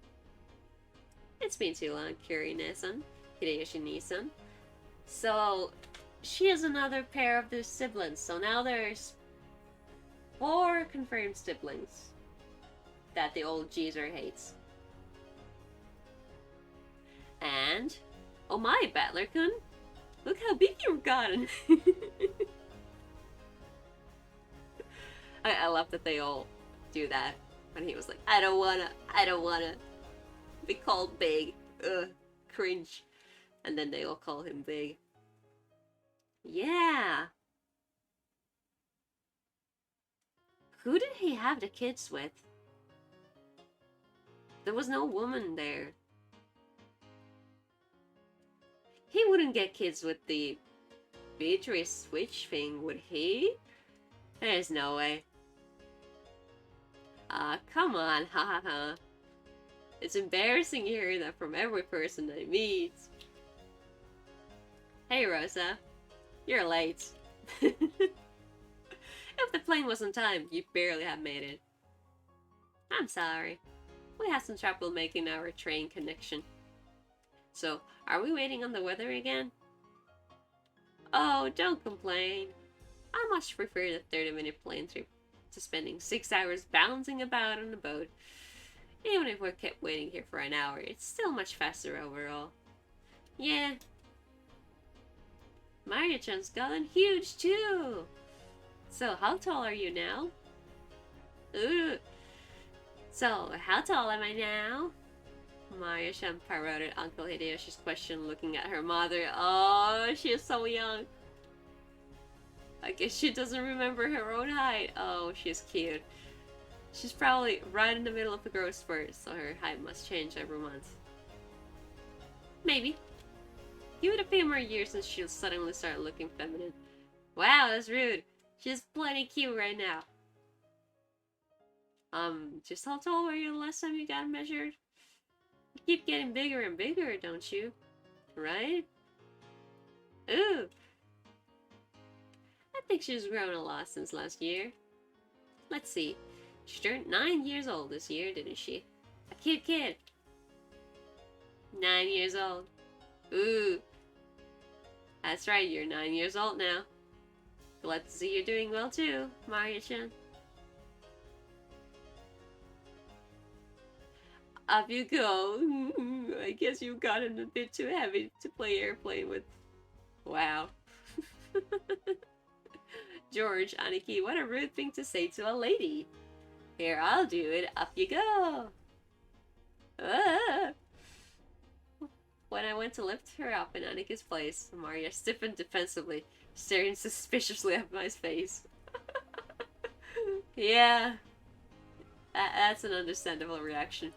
It's been too long, Kiri-ne-san, Hideyoshi-ni-san. So, she has another pair of their siblings, so now there's 4 confirmed siblings that the old geezer hates. And, oh my, Battler-kun, look how big you've gotten! I love that they all do that. When he was like, I don't wanna be called big. Ugh, cringe. And then they all call him big. Yeah. Who did he have the kids with? There was no woman there. He wouldn't get kids with the Beatrice switch thing, would he? There's no way. Come on, hahaha. It's embarrassing hearing that from every person I meet. Hey Rosa, you're late. If the plane was on time, you'd barely have made it. I'm sorry. We had some trouble making our train connection. So, are we waiting on the weather again? Oh, don't complain. I much prefer the 30-minute plane trip to spending 6 hours bouncing about on the boat. Even if we kept waiting here for an hour, it's still much faster overall. Yeah. Maria-chan's gotten huge too! So, how tall are you now? Ooh. So, how tall am I now? Maria-chan parroted Uncle Hideyoshi's question, looking at her mother. Oh, she is so young. I guess she doesn't remember her own height. Oh, she's cute. She's probably right in the middle of the growth spurt, so her height must change every month. Maybe. Give it a few more years and she'll suddenly start looking feminine. Wow, that's rude. She's plenty cute right now. Just how tall were you the last time you got measured? You keep getting bigger and bigger, don't you? Right? Ooh. I think she's grown a lot since last year. Let's see. She turned 9 years old this year, didn't she? A cute kid. 9 years old. Ooh. That's right, you're 9 years old now. Glad to see you're doing well too, Maria-chan. Up you go. I guess you've gotten a bit too heavy to play airplane with. Wow. George, Aniki, what a rude thing to say to a lady. Here, I'll do it. Up you go. Ah. When I went to lift her up in Aniki's place, Maria stiffened defensively, staring suspiciously at my face. Yeah. That's an understandable reaction.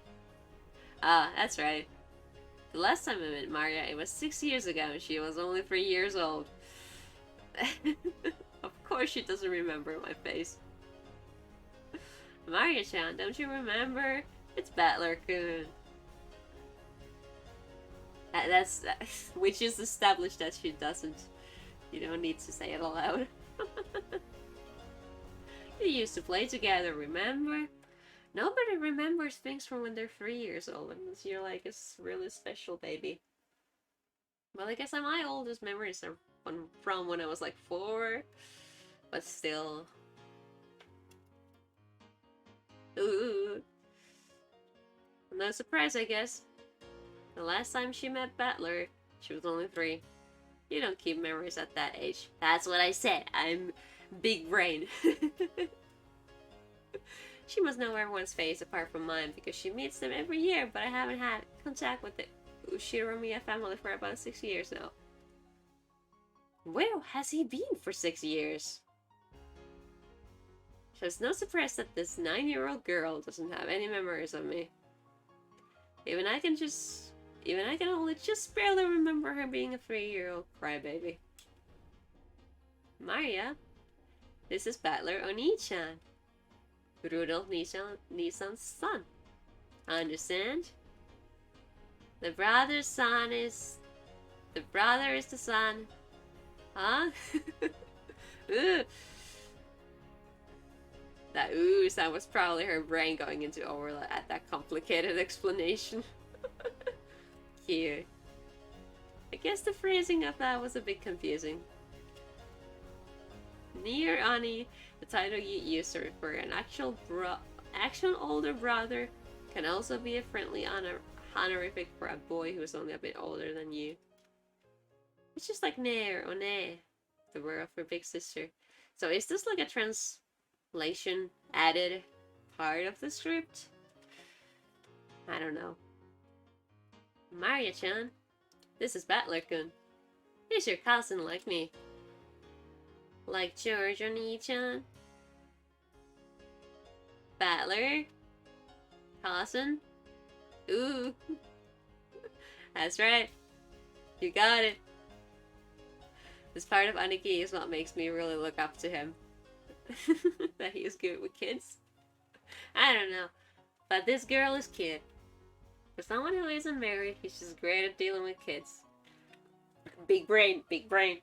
Ah, that's right. The last time I met Maria, it was 6 years ago and she was only 3 years old. Of course she doesn't remember my face. Maria-chan, don't you remember? It's Battler-kun. We just established that she doesn't. You don't need to say it aloud. You used to play together, remember? Nobody remembers things from when they're 3 years old, unless you're like a really special baby. Well, I guess my oldest memories are from when I was like 4, but still. Ooh. No surprise, I guess. The last time she met Battler, she was only 3. You don't keep memories at that age. That's what I said. I'm big brain. She must know everyone's face apart from mine because she meets them every year, but I haven't had contact with the Ushiromiya family for about 6 years now. Where has he been for 6 years? So it's no surprise that this 9-year-old girl doesn't have any memories of me. Even I can only just barely remember her being a 3-year-old crybaby. Maria, this is Battler Oni-chan, Rudolph Nissan's son. Understand? The brother is the son. Huh? Ooh. That ooh sound was probably her brain going into overlap at that complicated explanation. Cute. I guess the phrasing of that was a bit confusing. Near Ani, the title you use to refer an actual older brother, can also be a friendly honorific for a boy who is only a bit older than you. It's just like Ne or Ne, the word for big sister. So is this like a translation added part of the script? I don't know. Maria-chan, this is Battler-kun. He's your cousin like me. Like George Oni-chan. Battler. Cousin. Ooh. That's right. You got it. This part of Aniki is what makes me really look up to him. That he is good with kids. I don't know. But this girl is cute. For someone who isn't married, he's just great at dealing with kids. Big brain, big brain.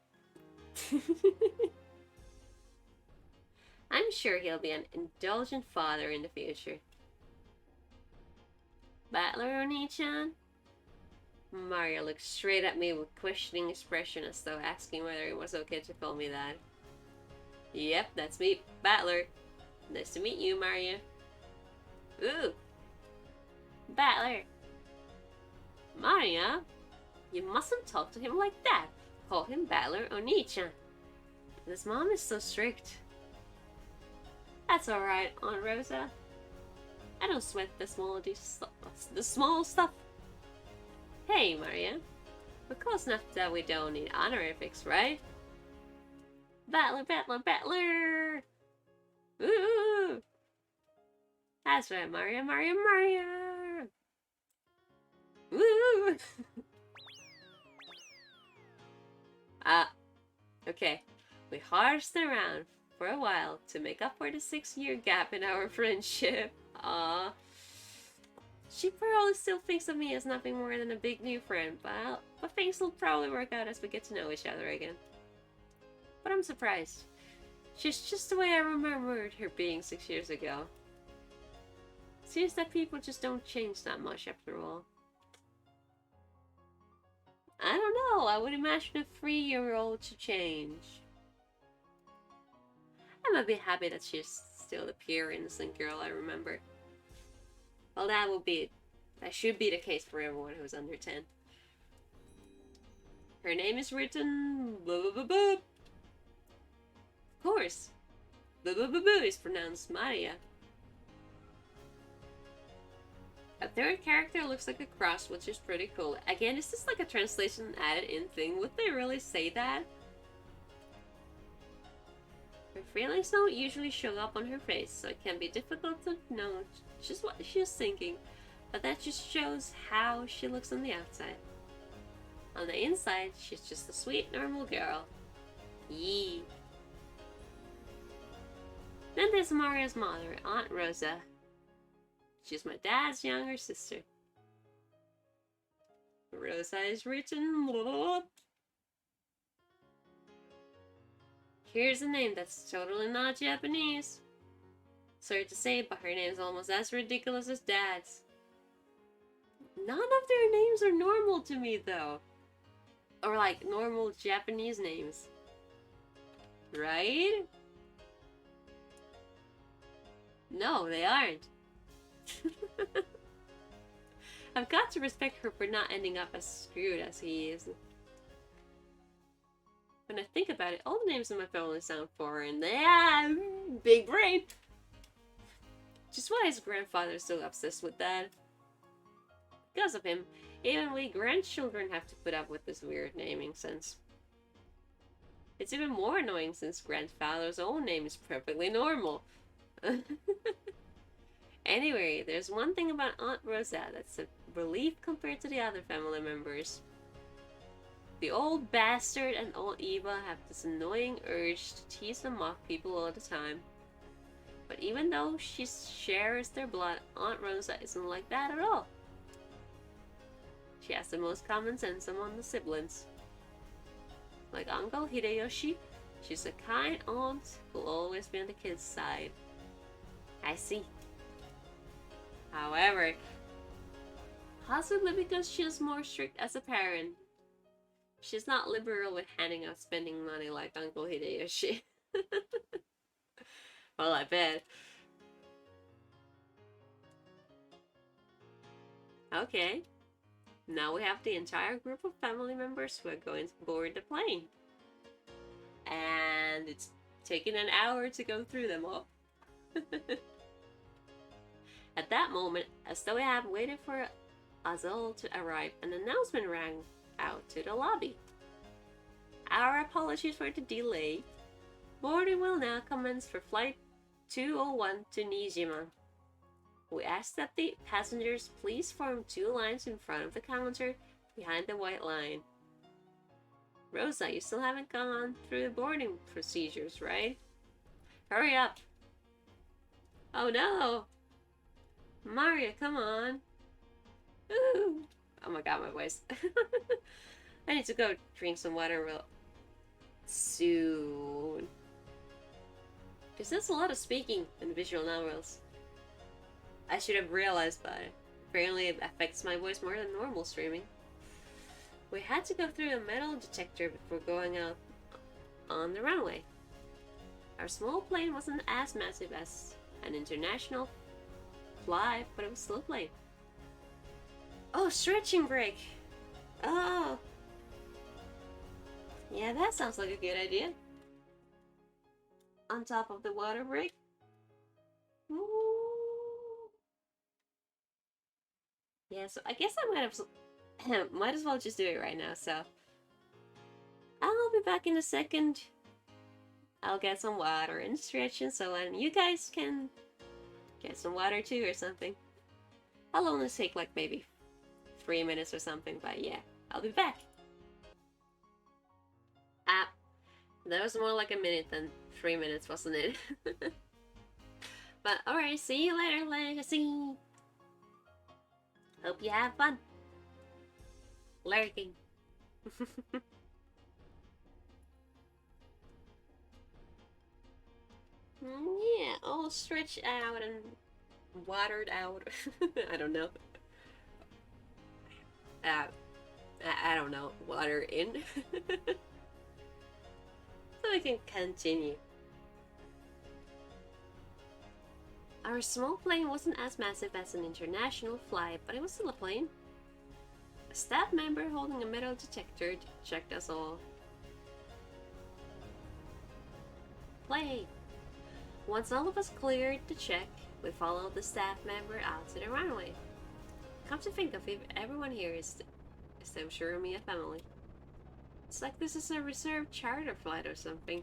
I'm sure he'll be an indulgent father in the future. Battler Oni-chan? Mario looked straight at me with questioning expression as though asking whether it was okay to call me that. Yep, that's me, Battler. Nice to meet you, Mario. Ooh. Battler. Mario, you mustn't talk to him like that. Call him Battler Oni-chan. His mom is so strict. That's alright, Aunt Rosa. I don't sweat the small stuff. Hey, Maria. We're close enough that we don't need honorifics, right? Battler, Battler, Battler! Ooh! That's right, Maria, Maria, Maria! Woo! Okay. We horsed around for a while to make up for the 6-year gap in our friendship. Aww. She probably still thinks of me as nothing more than a big new friend, but things will probably work out as we get to know each other again. But I'm surprised. She's just the way I remembered her being 6 years ago. Seems that people just don't change that much after all. I don't know, I would imagine a 3-year-old to change. I'm a bit happy that she's still the pure innocent girl I remember. Well, that should be the case for everyone who's under 10. Her name is written blah blah blah blah. Of course. Blah blah blah blah is pronounced Maria. A third character looks like a cross, which is pretty cool. Again, is this like a translation added in thing? Would they really say that? Her feelings don't usually show up on her face, so it can be difficult to know just what she's thinking, but that just shows how she looks on the outside. On the inside, she's just a sweet, normal girl. Yee. Then there's Mario's mother, Aunt Rosa. She's my dad's younger sister. Rosa is written. Here's a name that's totally not Japanese. Sorry to say, but her name's almost as ridiculous as Dad's. None of their names are normal to me, though. Or like normal Japanese names. Right? No, they aren't. I've got to respect her for not ending up as screwed as he is. When I think about it, all the names in my family sound foreign. Yeah, big brain. Just why his grandfather is so obsessed with that. Because of him, even we grandchildren have to put up with this weird naming sense. It's even more annoying since grandfather's own name is perfectly normal. Anyway, there's one thing about Aunt Rosa that's a relief compared to the other family members. The old bastard and old Eva have this annoying urge to tease and mock people all the time. But even though she shares their blood, Aunt Rosa isn't like that at all. She has the most common sense among the siblings. Like Uncle Hideyoshi, she's a kind aunt who'll always be on the kid's side. I see. However, possibly because she's more strict as a parent, she's not liberal with handing out spending money like Uncle Hideyoshi. Well, I bet. Okay. Now we have the entire group of family members who are going to board the plane. And it's taken an hour to go through them all. At that moment, as though we have waited for us all to arrive, an announcement rang out to the lobby. Our apologies for the delay. Boarding will now commence for flight 201 to Nijima. We ask that the passengers please form two lines in front of the counter behind the white line. Rosa, you still haven't gone through the boarding procedures, right? Hurry up! Oh no! Mario, come on! Ooh. Oh my god, my voice. I need to go drink some water real soon. Because there's a lot of speaking in visual novels. I should have realized, but apparently it affects my voice more than normal streaming. We had to go through a metal detector before going out on the runway. Our small plane wasn't as massive as an international flight, but it was still a plane. Oh, stretching break! Oh! Yeah, that sounds like a good idea. On top of the water break. Ooh. Yeah, so I guess I might as well just do it right now, so I'll be back in a second. I'll get some water and stretch and so on. You guys can get some water too or something. I'll only take like maybe 3 minutes or something, but yeah, I'll be back. Ah, that was more like a minute than 3 minutes, wasn't it? But alright, see you later, Legacy. Hope you have fun lurking. Yeah, all stretched out and watered out. I don't know. I don't know. Water in. So we can continue. Our small plane wasn't as massive as an international flight, but it was still a plane. A staff member holding a metal detector checked us all. Play! Once all of us cleared the check, we followed the staff member out to the runway. Come to think of it, everyone here is the Shiromiya family. It's like this is a reserved charter flight or something.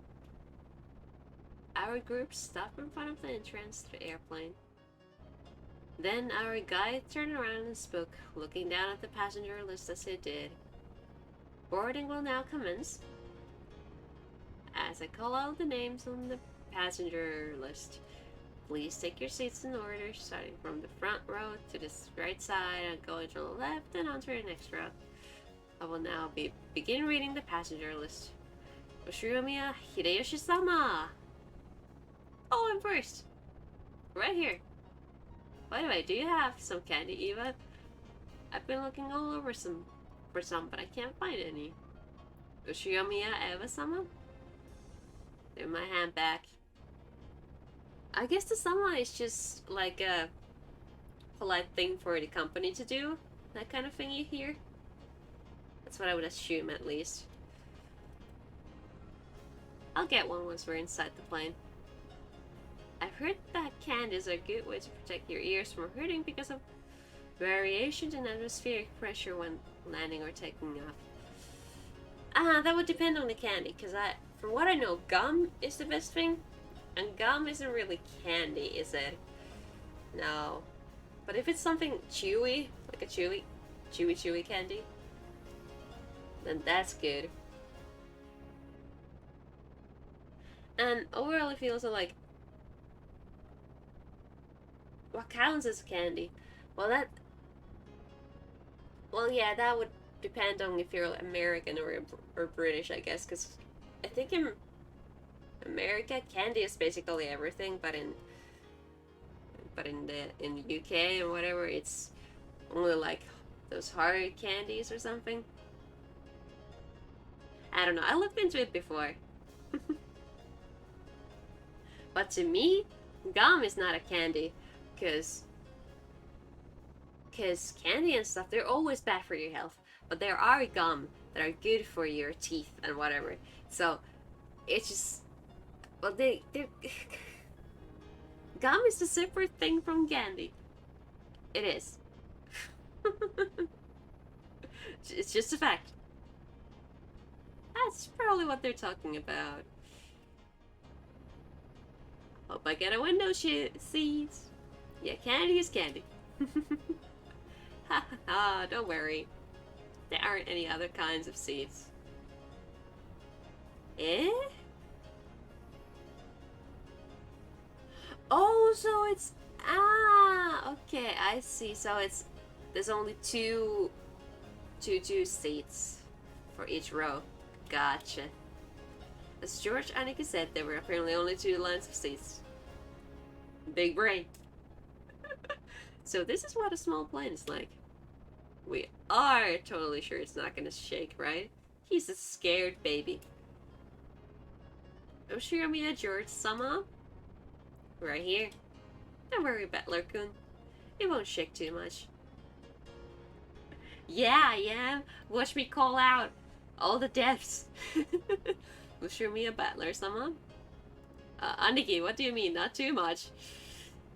Our group stopped in front of the entrance to the airplane. Then our guide turned around and spoke, looking down at the passenger list as he did. Boarding will now commence. As I call out the names on the passenger list, please take your seats in order, starting from the front row to the right side and going to the left and onto the next row. I will now begin reading the passenger list. Oshiromiya Hideyoshi-sama! Oh, I'm first! Right here. By the way, do you have some candy, Eva? I've been looking all over for some, but I can't find any. Oshiromiya Eva-sama? Give my hand back. I guess the sama is just like a polite thing for the company to do. That kind of thing you hear. That's what I would assume, at least. I'll get one once we're inside the plane. I've heard that candies are a good way to protect your ears from hurting because of variations in atmospheric pressure when landing or taking off. That would depend on the candy, because from what I know, gum is the best thing. And gum isn't really candy, is it? No. But if it's something chewy, like a chewy candy, then that's good. And overall it feels like, what counts as candy? Well, yeah, that would depend on if you're American or British, I guess, because I think in America, candy is basically everything, but in the UK or whatever, it's only like those hard candies or something. I don't know. I looked into it before. But to me, gum is not a candy, because candy and stuff, they're always bad for your health. But there are gum that are good for your teeth and whatever. So it's just, well, they gum is a separate thing from candy. It is. It's just a fact. That's probably what they're talking about. Hope I get a window seat. Yeah, candy is candy. Ha ha ha, don't worry. There aren't any other kinds of seeds. Eh? Oh, so it's... okay, I see. So there's only two seats for each row. Gotcha. As George Annika said, there were apparently only 2 lines of seats. Big brain. So this is what a small plane is like. We are totally sure it's not gonna shake, right? He's a scared baby. Oshiromiya George-sama? Right here. Don't worry, Butler-kun. It won't shake too much. Yeah, yeah. Watch me call out all the deaths. Oshiromiya Butler-sama? Aniki, what do you mean? Not too much.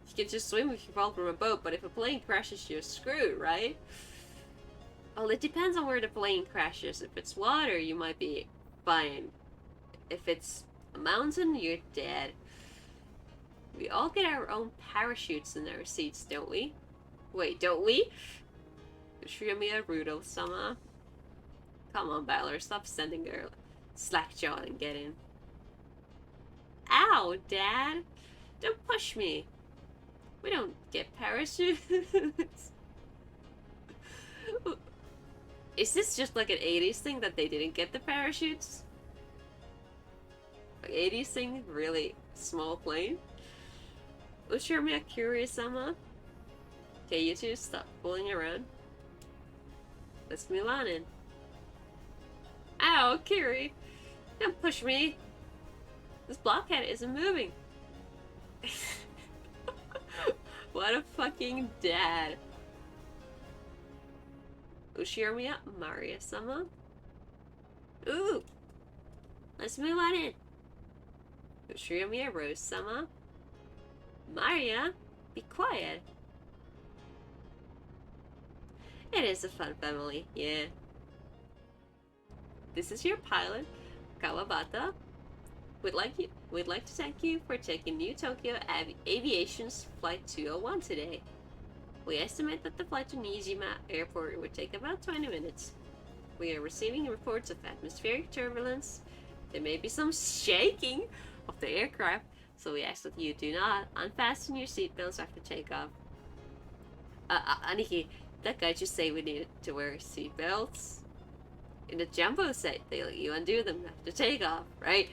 You can just swim if you fall from a boat, but if a plane crashes, you're screwed, right? Well, it depends on where the plane crashes. If it's water, you might be fine. If it's a mountain, you're dead. We all get our own parachutes in our seats, don't we? Wait, don't we? Oshiromiya Rudo-sama. Come on, Balor, stop sending their slack-jaw and get in. Ow, Dad! Don't push me. We don't get parachutes. Is this just like an 80s thing that they didn't get the parachutes? Like 80s thing? Really small plane? Oshiromiya Kuri-sama? Okay, you two, stop fooling around. Let's move on in. Ow, Kiri! Don't push me! This blockhead isn't moving! What a fucking dad! Oshiromiya Maria-sama? Ooh! Let's move on in! Oshiromiya Rose-sama? Maria, be quiet. It is a fun family, yeah. This is your pilot, Kawabata. We'd like to thank you for taking New Tokyo Aviation's Flight 201 today. We estimate that the flight to Niijima Airport would take about 20 minutes. We are receiving reports of atmospheric turbulence There may be some shaking of the aircraft, so we ask that you do not unfasten your seatbelts after takeoff. Aniki, that guy just say we needed to wear seatbelts? In the jumbo set, they let you undo them after takeoff, right?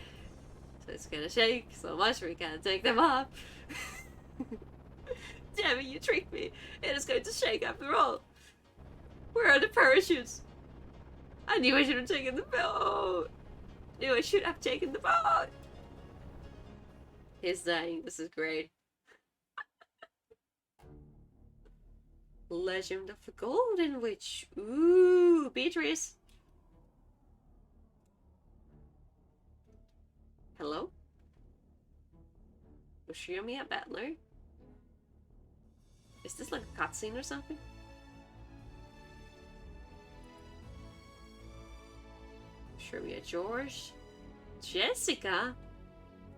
So it's gonna shake so much we can't take them off. Damn it, you tricked me. It is going to shake after all. Where are the parachutes? I knew I should have taken the boat. Knew I should have taken the boat. He's dying. This is great. Legend of the Golden Witch. Ooh, Beatrice. Hello? Yoshiomi Battler? Is this like a cutscene or something? Yoshiomi George? Jessica?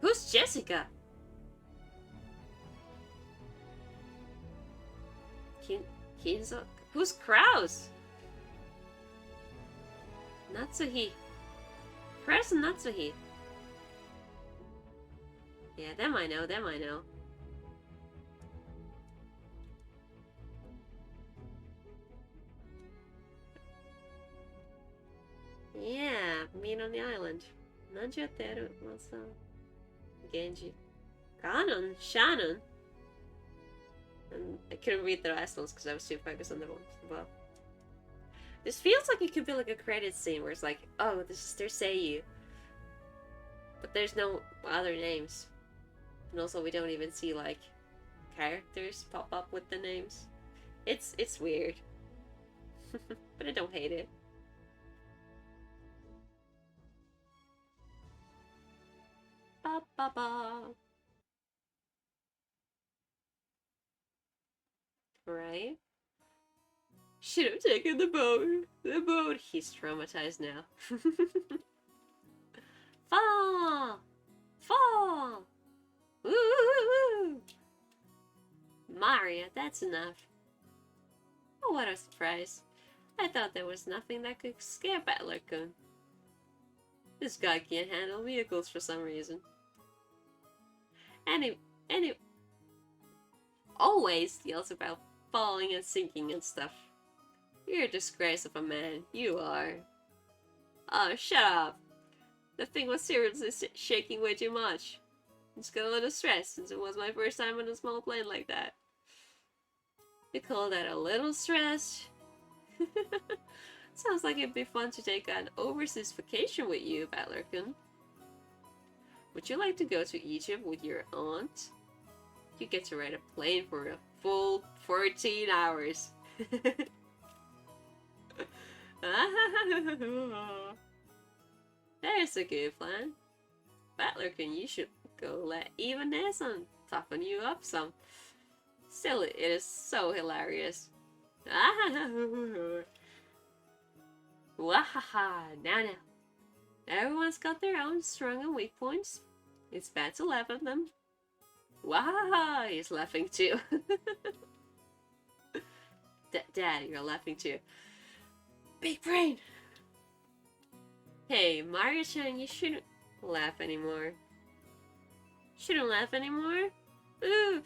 Who's Jessica? Kinzo? Who's Kraus? Natsuhi. Kraus and Natsuhi. Yeah, them I know, them I know. Yeah, meet on the island. Nanjateru, Masa, Genji. Kanon, Shannon. And I couldn't read the last ones because I was too focused on the ones above. This feels like it could be like a credit scene where it's like, oh, this is their Seiyu. But there's no other names. And also we don't even see like characters pop up with the names. It's weird. But I don't hate it. Ba ba ba. Right? Should have taken the boat. The boat. He's traumatized now. Fall! Fall! Woo woo woo! Maria, that's enough. Oh, what a surprise. I thought there was nothing that could scare Battler-kun. This guy can't handle vehicles for some reason. And he always yells about falling and sinking and stuff. You're a disgrace of a man. You are. Oh, shut up. The thing was seriously shaking way too much. Just got a little stressed since it was my first time on a small plane like that. You call that a little stressed? Sounds like it'd be fun to take an overseas vacation with you, Battler-kun. Would you like to go to Egypt with your aunt? You get to ride a plane for a full 14 hours. There's a good plan. Battler-kun, you should go let even Nessun toughen you up some. Still, it is so hilarious. Wahaha, now. Everyone's got their own strong and weak points. It's bad to laugh at them. Wahaha, he's laughing too. Dad, you're laughing too. Big brain! Hey, Mario-chan, you shouldn't laugh anymore. Shouldn't laugh anymore? Ooh!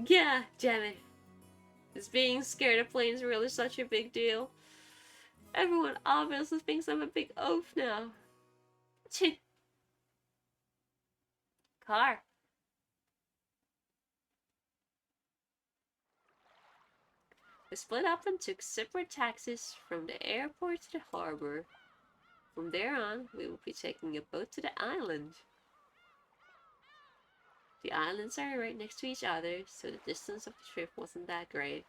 Yeah, damn it. Is being scared of planes really such a big deal? Everyone obviously thinks I'm a big oaf now. Chit. Car. We split up and took separate taxis from the airport to the harbor. From there on, we will be taking a boat to the island. The islands are right next to each other, so the distance of the trip wasn't that great.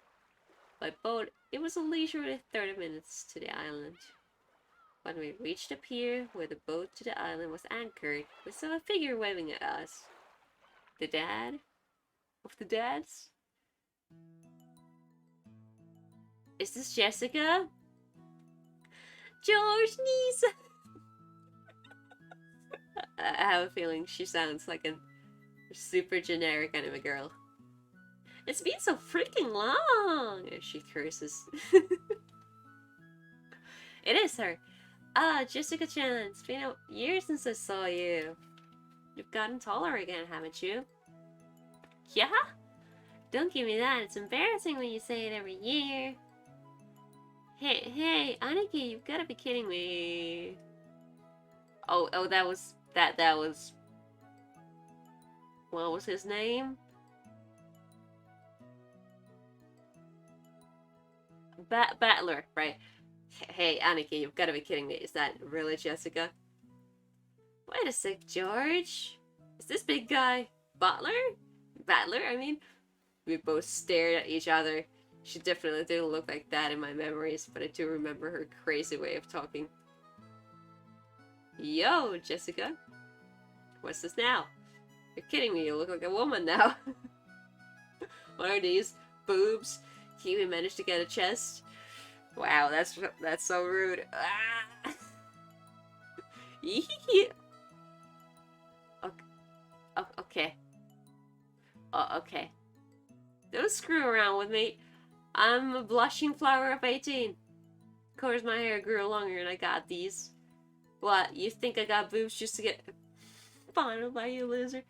By boat, it was a leisurely 30 minutes to the island. When we reached the pier where the boat to the island was anchored, we saw a figure waving at us. The dad? Of the dads? Is this Jessica? George Nisa! I have a feeling she sounds like a super generic anime girl. It's been so freaking long! She curses. It is her. Ah, Jessica-chan, it's been a year since I saw you. You've gotten taller again, haven't you? Yeah? Don't give me that, it's embarrassing when you say it every year. Hey, Aniki, you've gotta be kidding me. Oh, that was... What was his name? Battler, right. Hey, Aniki, you've gotta be kidding me. Is that really Jessica? Wait a sec, George. Is this big guy Battler? I mean? We both stared at each other. She definitely didn't look like that in my memories, but I do remember her crazy way of talking. Yo, Jessica. What's this now? You're kidding me, you look like a woman now. What are these? Boobs? Kiwi managed to get a chest? Wow, that's so rude. Ah! Okay. Okay. Don't screw around with me. I'm a blushing flower of 18. Of course, my hair grew longer and I got these. What, you think I got boobs just to get fondled by you, loser?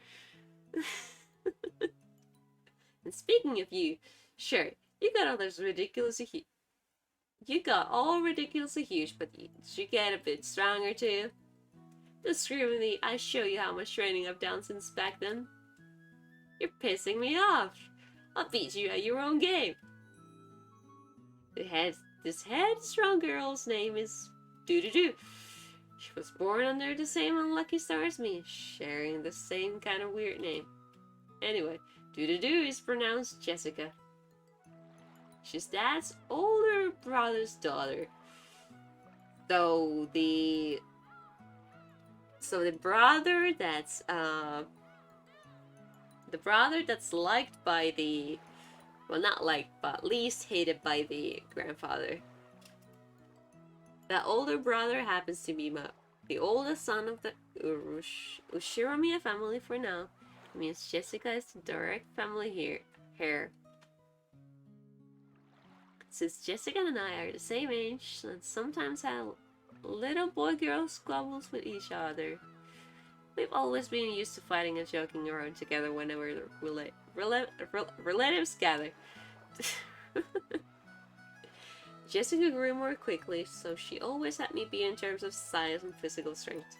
And speaking of you, sure, you got all ridiculously huge, but did you get a bit stronger too? Don't screw with me, I show you how much training I've done since back then. You're pissing me off. I'll beat you at your own game. This headstrong girl's name is Doo-Doo-Doo. She was born under the same unlucky star as me, sharing the same kind of weird name. Anyway, Doo-Doo-Doo is pronounced Jessica. She's Dad's older brother's daughter. So the brother that's liked by the, well, not liked, but least hated by the grandfather. That older brother happens to be the oldest son of the Ushiromiya family for now. It means Jessica is the direct family heir. Since Jessica and I are the same age, and sometimes have little boy-girl squabbles with each other, we've always been used to fighting and joking around together whenever relatives gather. Jessica grew more quickly, so she always had me beat in terms of size and physical strength.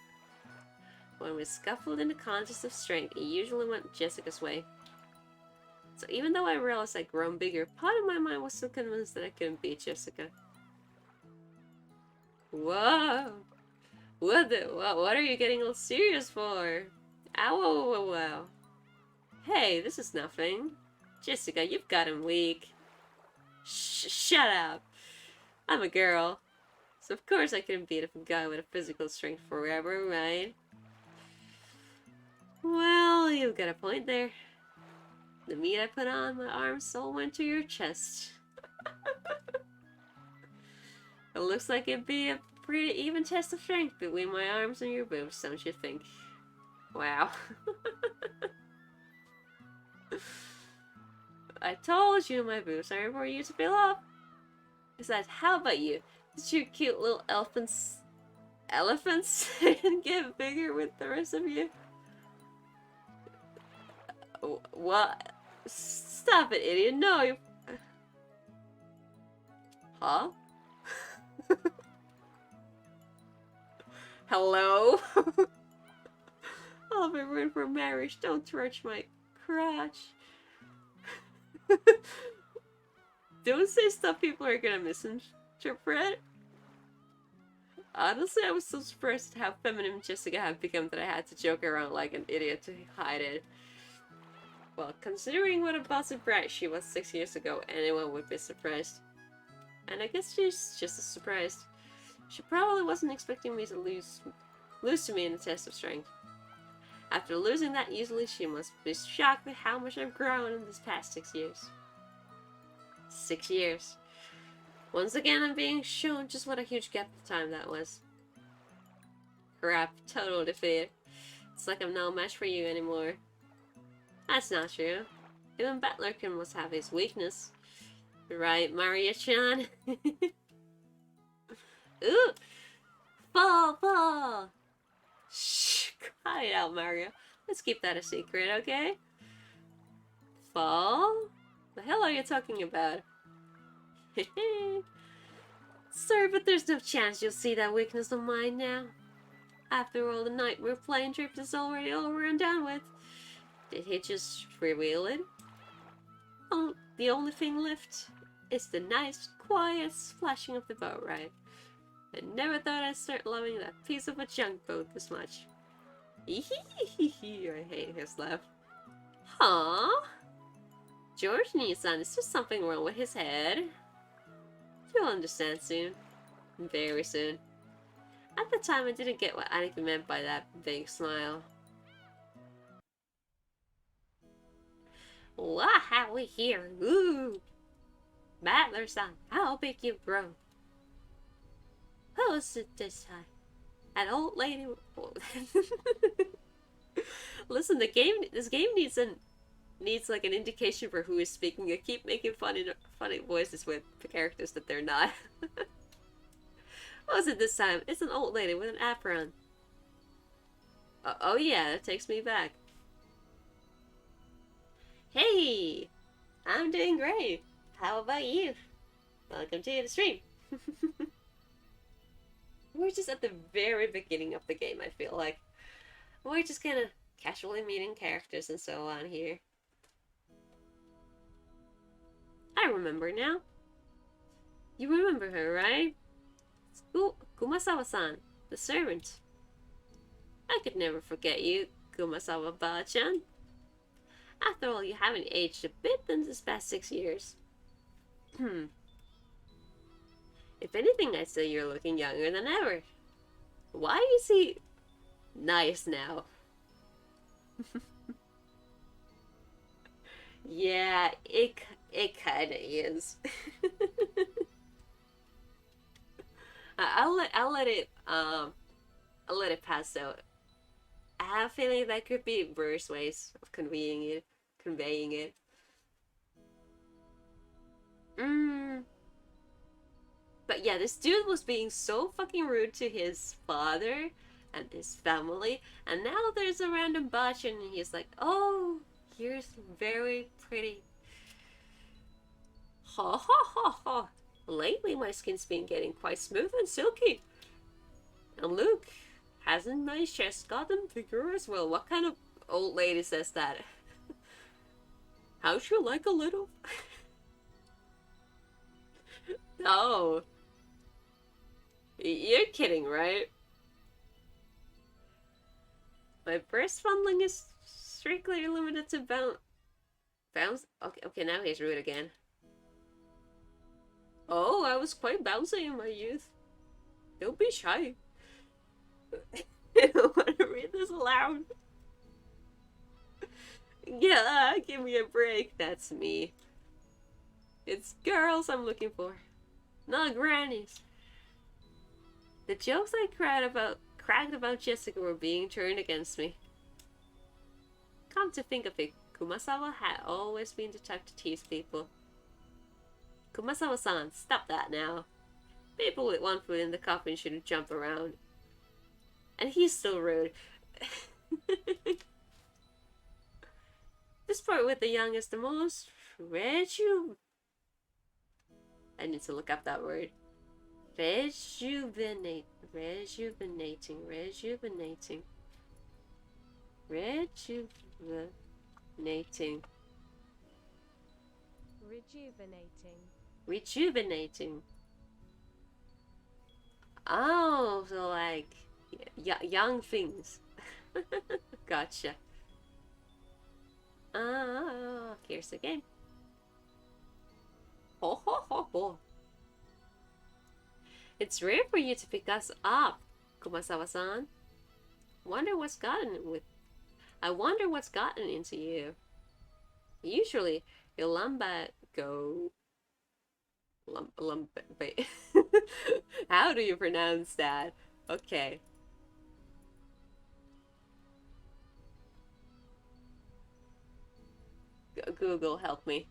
When we scuffled in the contest of strength, it usually went Jessica's way. So even though I realized I'd grown bigger, part of my mind was still convinced that I couldn't beat Jessica. Whoa! What are you getting all serious for? Ow, whoa. Hey, this is nothing. Jessica, you've gotten weak. Shut up. I'm a girl. So of course I couldn't beat a guy with a physical strength forever, right? Well, you've got a point there. The meat I put on my arms all went to your chest. It looks like it'd be a pretty even test of strength between my arms and your boobs, don't you think? Wow. I told you my boobs aren't for you to fill up. Besides, how about you? Did your cute little elephants get bigger with the rest of you? What? Stop it, idiot. No, you... Huh? Hello? I'll be ruined for marriage. Don't touch my crotch. Don't say stuff people are gonna misinterpret. Honestly, I was so surprised at how feminine Jessica had become that I had to joke around like an idiot to hide it. Well, considering what a bossy brat she was 6 years ago, anyone would be surprised. And I guess she's just as surprised. She probably wasn't expecting me to lose to me in the test of strength. After losing that easily, she must be shocked at how much I've grown in these past 6 years. 6 years. Once again, I'm being shown just what a huge gap of time that was. Crap, total defeat. It's like I'm no match for you anymore. That's not true. Even Battlerkin must have his weakness. Right, Maria-chan? Ooh! Fall, fall! Shh, cut it out, Mario. Let's keep that a secret, okay? Fall? The hell are you talking about? Sorry, but there's no chance you'll see that weakness of mine now. After all, the nightmare plane trip is already over and done with. Did he just reveal it? Oh, the only thing left is the nice, quiet splashing of the boat ride. I never thought I'd start loving that piece of a junk boat this much. I hate his laugh. Huh? George Nissan, is there something wrong with his head? You'll understand soon. Very soon. At the time, I didn't get what Annika meant by that vague smile. What have we here? Ooh! Battler-san, how big you've grown. Who is it this time? An old lady. Listen, this game needs like an indication for who is speaking. I keep making funny voices with the characters that they're not. What was it this time? It's an old lady with an apron. Oh yeah, that takes me back. Hey! I'm doing great. How about you? Welcome to the stream. We're just at the very beginning of the game, I feel like. We're just kind of casually meeting characters and so on here. I remember now. You remember her, right? Kumasawa-san, the servant. I could never forget you, Kumasawa-ba-chan. After all, you haven't aged a bit in this past 6 years. If anything, I'd say you're looking younger than ever. Why is he nice now? Yeah, it kinda is. I'll let it pass out. I have a feeling that could be worse ways of conveying it. But yeah, this dude was being so fucking rude to his father and his family, and now there's a random botch and he's like, oh, you're very pretty. Ha ha ha ha. Lately my skin's been getting quite smooth and silky. And look, hasn't my chest gotten bigger as well? What kind of old lady says that? How'd you like a little? No. You're kidding, right? My breast fondling is strictly limited to bounce. Okay, now he's rude again. Oh, I was quite bouncy in my youth. Don't be shy. I don't want to read this aloud. Yeah, give me a break. That's me. It's girls I'm looking for, not grannies. The jokes I cracked about Jessica were being turned against me. Come to think of it, Kumasawa had always been the type to tease people. Kumasawa-san, stop that now. People with one foot in the coffin shouldn't jump around. And he's still rude. This part with the young is the most I need to look up that word. Rejuvenating. Oh, so like young things. Gotcha. Here's the game. Ho ho ho ho. It's rare for you to pick us up, Kumasawa-san. I wonder what's gotten into you. Usually, your How do you pronounce that? Okay. Google, help me.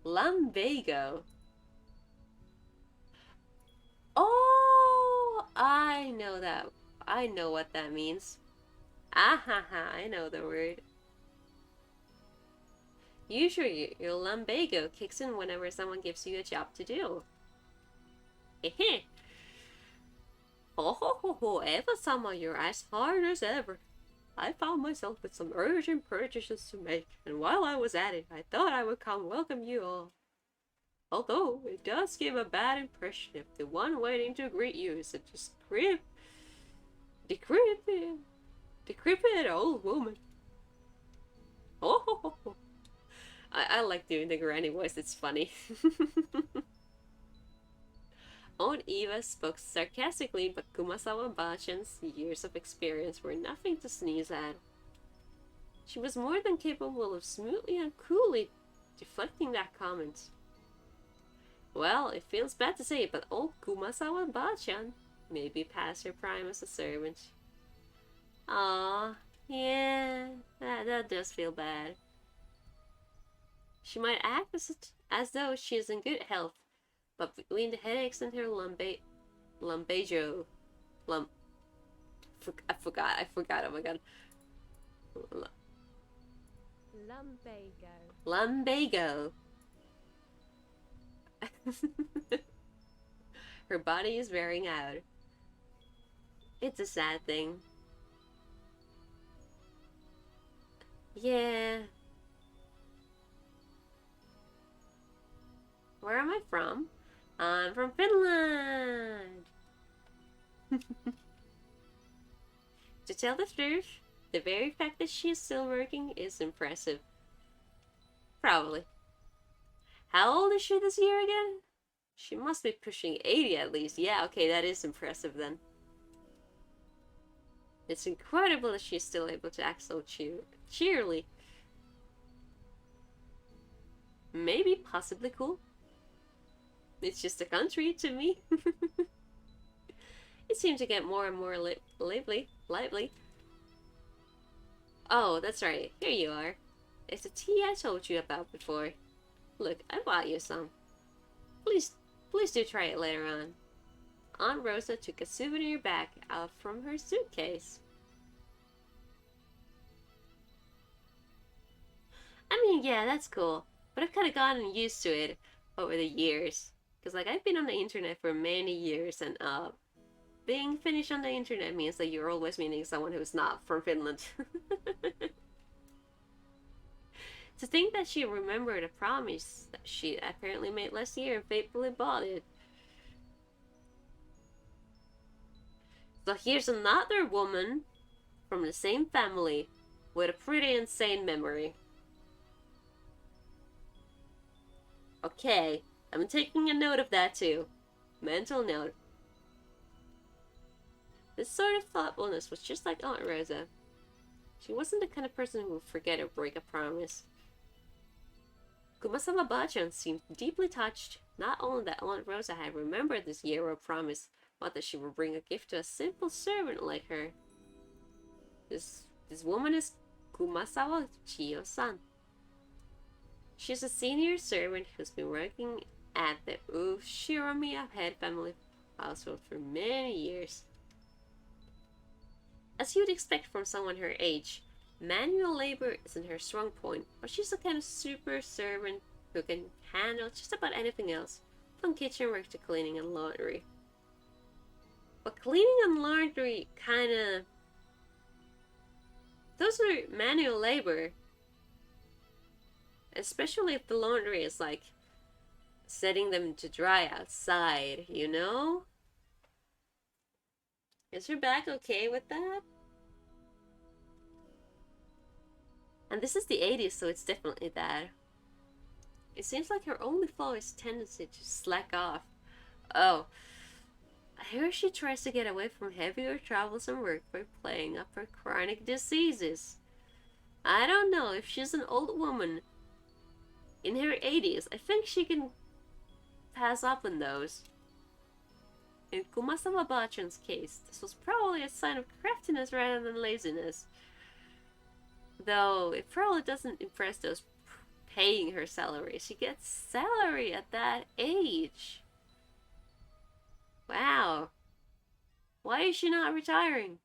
Lumbago. I know that. I know what that means. Ah ha ha, I know the word. Usually, your lumbago kicks in whenever someone gives you a job to do. Hehe. Ho ho ho ho, Eva Sama, you're as hard as ever. I found myself with some urgent purchases to make, and while I was at it, I thought I would come welcome you all. Although, it does give a bad impression if the one waiting to greet you is a decrepit old woman. Oh ho ho ho. I like doing the granny voice, it's funny. Aunt Eva spoke sarcastically, but Kumasawa Bachan's years of experience were nothing to sneeze at. She was more than capable of smoothly and coolly deflecting that comment. Well, it feels bad to say it, but old Kumasawa Bachan may be past her prime as a servant. Aww, yeah, that does feel bad. She might act as though she is in good health, but between the headaches and her lumbago, I forgot, oh my god. Lumbago. Her body is wearing out. It's a sad thing. Yeah. Where am I from? I'm from Finland! To tell the truth, the very fact that she is still working is impressive. Probably. How old is she this year again? She must be pushing 80 at least. Yeah, okay, that is impressive then. It's incredible that she's still able to act so cheerily. Maybe possibly cool. It's just a country to me. It seemed to get more and more lively. Oh, that's right. Here you are. It's the tea I told you about before. Look, I bought you some. Please do try it later on. Aunt Rosa took a souvenir bag out from her suitcase. I mean, yeah, that's cool. But I've kind of gotten used to it over the years. Because, like, I've been on the internet for many years, and, being Finnish on the internet means that you're always meeting someone who's not from Finland. To think that she remembered a promise that she apparently made last year and faithfully bought it. So here's another woman from the same family with a pretty insane memory. Okay, I'm taking a note of that too. Mental note. This sort of thoughtfulness was just like Aunt Rosa. She wasn't the kind of person who would forget or break a promise. Kumasawa Bachan seemed deeply touched, not only that Aunt Rosa had remembered this year of promise, but that she would bring a gift to a simple servant like her. This woman is Kumasawa Chiyo-san. She's a senior servant who's been working at the Ushiromiya head family household for many years. As you'd expect from someone her age, manual labor isn't her strong point, but she's the kind of super servant who can handle just about anything else, from kitchen work to cleaning and laundry. But cleaning and laundry kinda... those are manual labor. Especially if the laundry is like setting them to dry outside, you know? Is her back okay with that? And this is the 80s, so it's definitely that. It seems like her only flaw is tendency to slack off. Oh, I hear she tries to get away from heavier troublesome work by playing up her chronic diseases. I don't know, if she's an old woman in her 80s, I think she can pass up on those. In Kumasawa Bachan's case, this was probably a sign of craftiness rather than laziness. Though, it probably doesn't impress those paying her salary. She gets salary at that age. Wow. Why is she not retiring?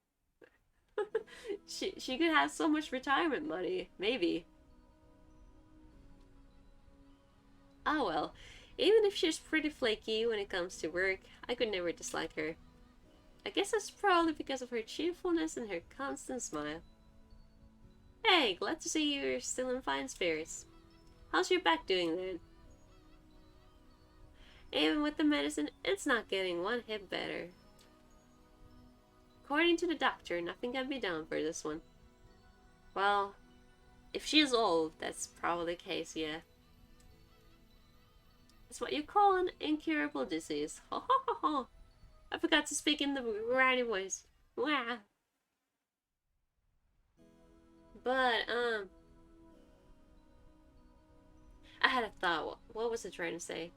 She could have so much retirement money, maybe. Oh well, even if she's pretty flaky when it comes to work, I could never dislike her. I guess that's probably because of her cheerfulness and her constant smile. Hey, glad to see you're still in fine spirits. How's your back doing then? Even with the medicine, it's not getting one hit better. According to the doctor, nothing can be done for this one. Well, if she's old, that's probably the case, yeah. It's what you call an incurable disease. Ho ho ho ho! I forgot to speak in the granny voice. Wow. But, I had a thought. What was I trying to say?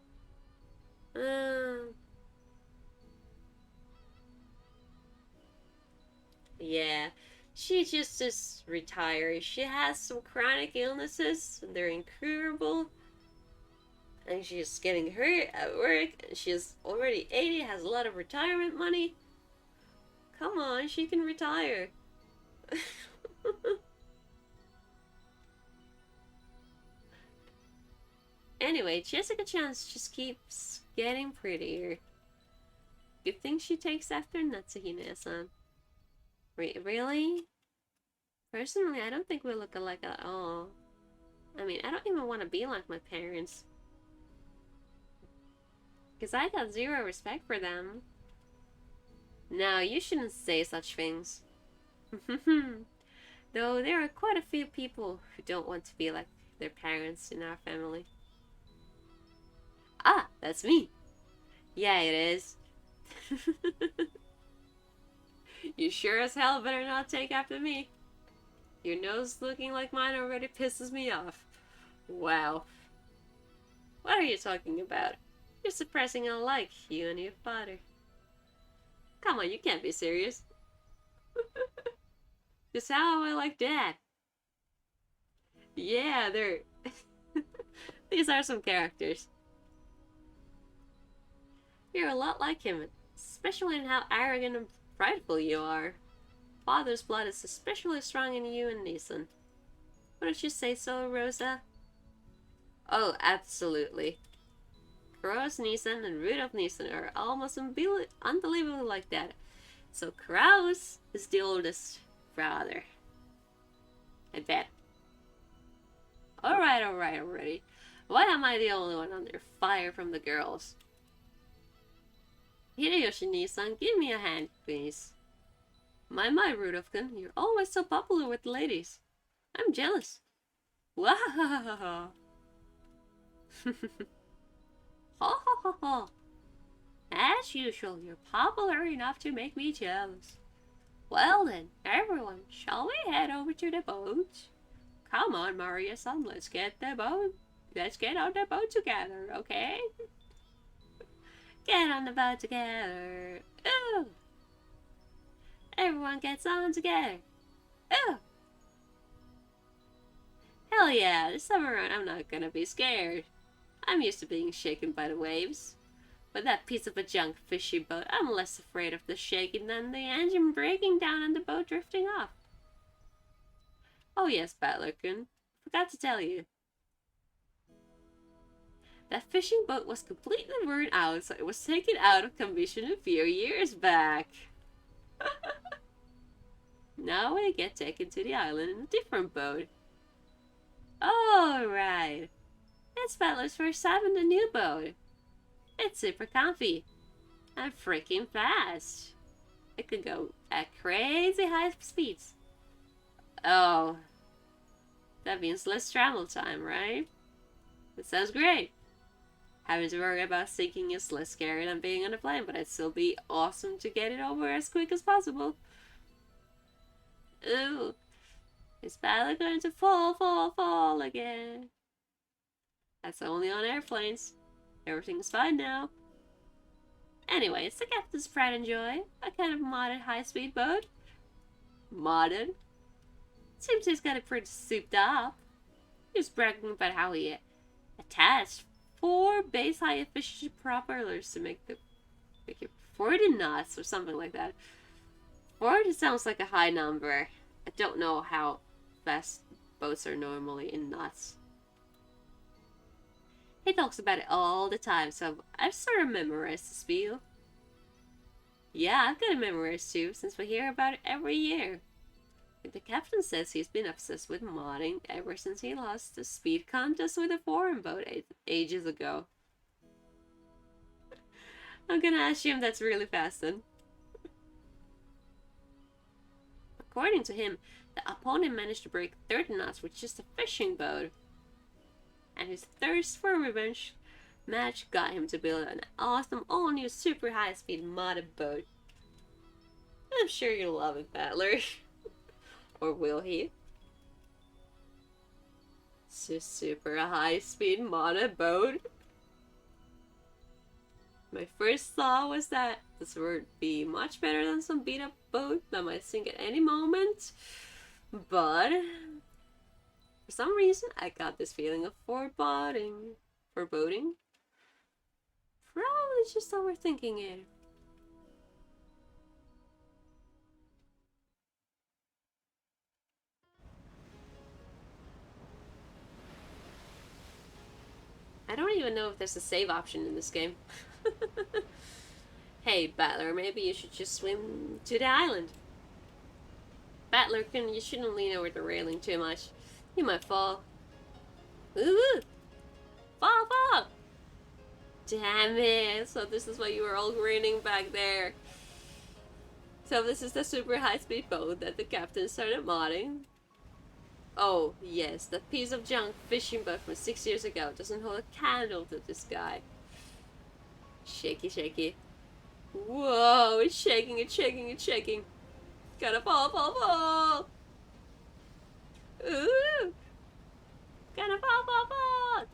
Yeah. She just is retired. She has some chronic illnesses, and they're incurable. And she's getting hurt at work, and she's already 80, has a lot of retirement money. Come on, she can retire. Anyway, Jessica Chance just keeps getting prettier. Good thing she takes after Natsuhine-san. Really? Personally, I don't think we look alike at all. I mean, I don't even want to be like my parents. Because I got zero respect for them. No, you shouldn't say such things. Though there are quite a few people who don't want to be like their parents in our family. Ah, that's me. Yeah, it is. You sure as hell better not take after me. Your nose looking like mine already pisses me off. Wow. What are you talking about? You're suppressing alike, you and your father. Come on, you can't be serious. Just how I like Dad. Yeah, they're... These are some characters. You're a lot like him, especially in how arrogant and prideful you are. Father's blood is especially strong in you and Nissan. Wouldn't you say so, Rosa? Oh, absolutely. Kuro's Nissan and Rudolph Nissan are almost unbelievably like that. So Kraus is the oldest brother. I bet. Alright, already. Why am I the only one under fire from the girls? Hideyoshi Nissan, give me a hand, please. My, Rudolph-kun, you're always so popular with the ladies. I'm jealous. Wow! Ha ha ha ha! As usual, you're popular enough to make me jealous. Well then, everyone, shall we head over to the boat? Come on, Maria-san, let's get the boat. Let's get on the boat together, okay? Get on the boat together. Ooh! Everyone gets on together. Ooh! Hell yeah, this time around I'm not gonna be scared. I'm used to being shaken by the waves. With that piece of a junk fishy boat, I'm less afraid of the shaking than the engine breaking down and the boat drifting off. Oh yes, Battler-kun. Forgot to tell you. That fishing boat was completely worn out, so it was taken out of commission a few years back. Now we get taken to the island in a different boat. Alright. It's Battler's first time in the new boat. It's super comfy. And freaking fast. It can go at crazy high speeds. Oh. That means less travel time, right? That sounds great. Having to worry about sinking is less scary than being on a plane, but it'd still be awesome to get it over as quick as possible. Ooh. Is Battler going to fall again? That's only on airplanes. Everything's fine now. Anyway, it's the captain's pride and joy. A kind of modded high-speed boat. Modded? Seems he's got it pretty souped up. He's bragging about how he attached 4 base high efficiency propellers to make it 40 knots or something like that. 40 sounds like a high number. I don't know how fast boats are normally in knots. He talks about it all the time, so I've sort of memorized the spiel. Yeah, I've got it memorized too, since we hear about it every year. The captain says he's been obsessed with modding ever since he lost the speed contest with a foreign boat ages ago. I'm gonna assume that's really fast then. According to him, the opponent managed to break 30 knots with just a fishing boat. And his thirst for revenge match got him to build an awesome all-new super high-speed modded boat. I'm sure you'll love it, Battler. Or will he? Super high-speed modded boat? My first thought was that this would be much better than some beat-up boat that might sink at any moment. But for some reason, I got this feeling of foreboding. Foreboding? Probably just overthinking it. I don't even know if there's a save option in this game. Hey, Battler, maybe you should just swim to the island. Battler, you shouldn't lean over the railing too much. You might fall. Ooh! Fall, fall! Damn it! So this is why you were all grinning back there. So this is the super high-speed boat that the captain started modding. Oh, yes, that piece of junk fishing boat from 6 years ago doesn't hold a candle to this guy. Shaky, shaky. Whoa, it's shaking, it's shaking, it's shaking. Gotta fall, fall, fall! Ooh! Gotta fall, fall, fall!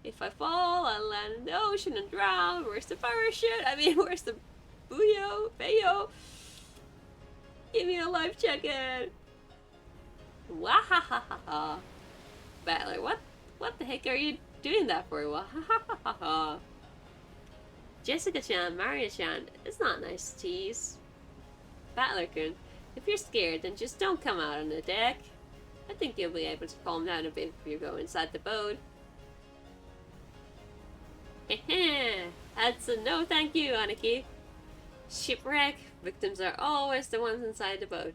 If I fall, I'll land in the ocean and drown. Where's the parachute? I mean, where's the booyo? Bayo? Give me a life jacket! Wahahaha! Battler, what the heck are you doing that for? Wahahaha! Jessica-chan, Maria-chan, it's not nice to tease. Battler-kun, if you're scared, then just don't come out on the deck. I think you'll be able to calm down a bit if you go inside the boat. Heh, that's a no thank you, Aniki. Shipwreck, victims are always the ones inside the boat.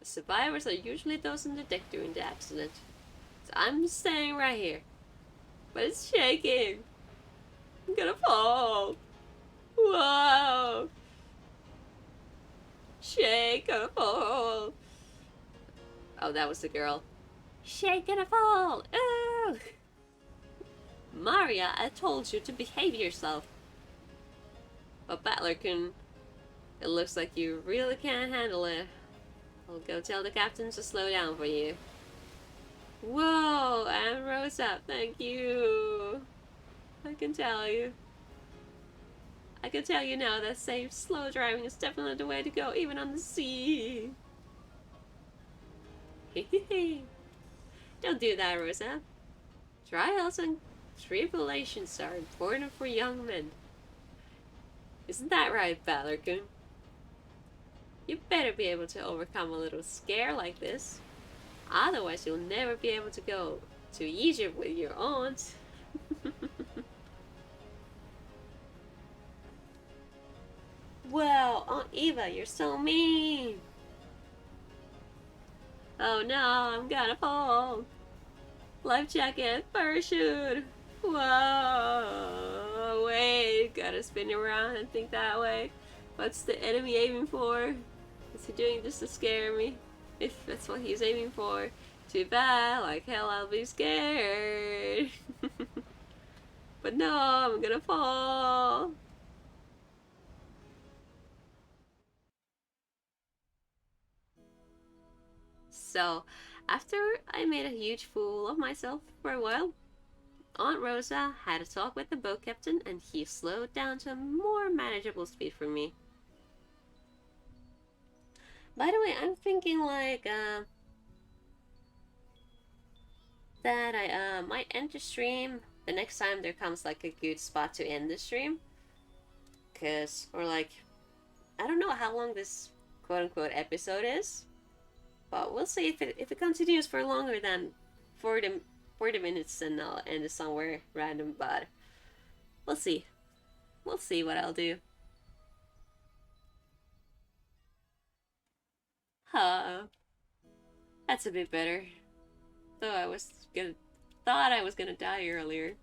The survivors are usually those on the deck during the accident. So I'm staying right here. But it's shaking. I'm gonna fall. Whoa. Shake, gonna fall. Oh, that was the girl. Shake, gonna fall. Ooh. Maria, I told you to behave yourself. But Battler-kun, it looks like you really can't handle it. I'll go tell the captain to slow down for you. Whoa, and Rosa, thank you. I can tell you. I can tell you now that safe, slow driving is definitely the way to go, even on the sea. Don't do that, Rosa. Trials and tribulations are important for young men. Isn't that right, Battler-kun? You better be able to overcome a little scare like this. Otherwise, you'll never be able to go to Egypt with your aunt. Well, Aunt Eva, you're so mean. Oh no, I'm gonna fall. Life jacket, parachute. Whoa, wait, gotta spin around and think that way. What's the enemy aiming for? Is he doing this to scare me? If that's what he's aiming for. Too bad, like hell I'll be scared. But no, I'm gonna fall. So, after I made a huge fool of myself for a while, Aunt Rosa had a talk with the boat captain and he slowed down to a more manageable speed for me. By the way, I'm thinking like that I might end the stream the next time there comes like a good spot to end the stream. or like, I don't know how long this quote-unquote episode is, but we'll see if it continues for longer than 40 minutes, and I'll end it somewhere random, but we'll see. We'll see what I'll do. That's a bit better. Though thought I was gonna die earlier.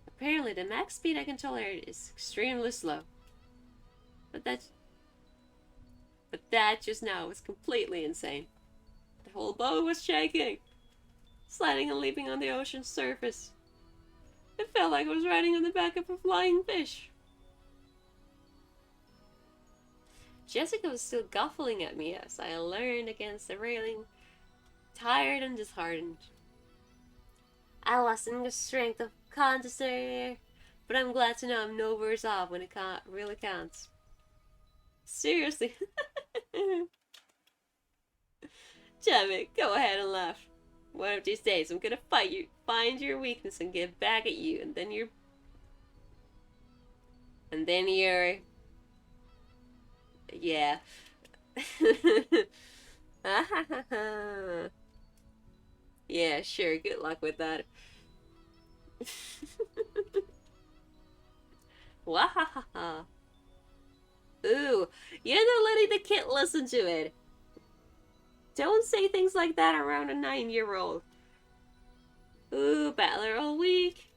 Apparently the max speed I can tolerate is extremely slow. But that just now was completely insane. The whole boat was shaking, sliding and leaping on the ocean's surface. It felt like I was riding on the back of a flying fish. Jessica was still guffling at me as I leaned against the railing, tired and disheartened. I lost the strength of contest, but I'm glad to know I'm no worse off when it really counts. Seriously. Damn it, go ahead and laugh. One of these days I'm gonna find your weakness and get back at you, and then you're... Yeah. Yeah, sure, good luck with that. Wahahaha. Ooh, you're not letting the kid listen to it. Don't say things like that around a 9-year-old. Ooh, battler all week.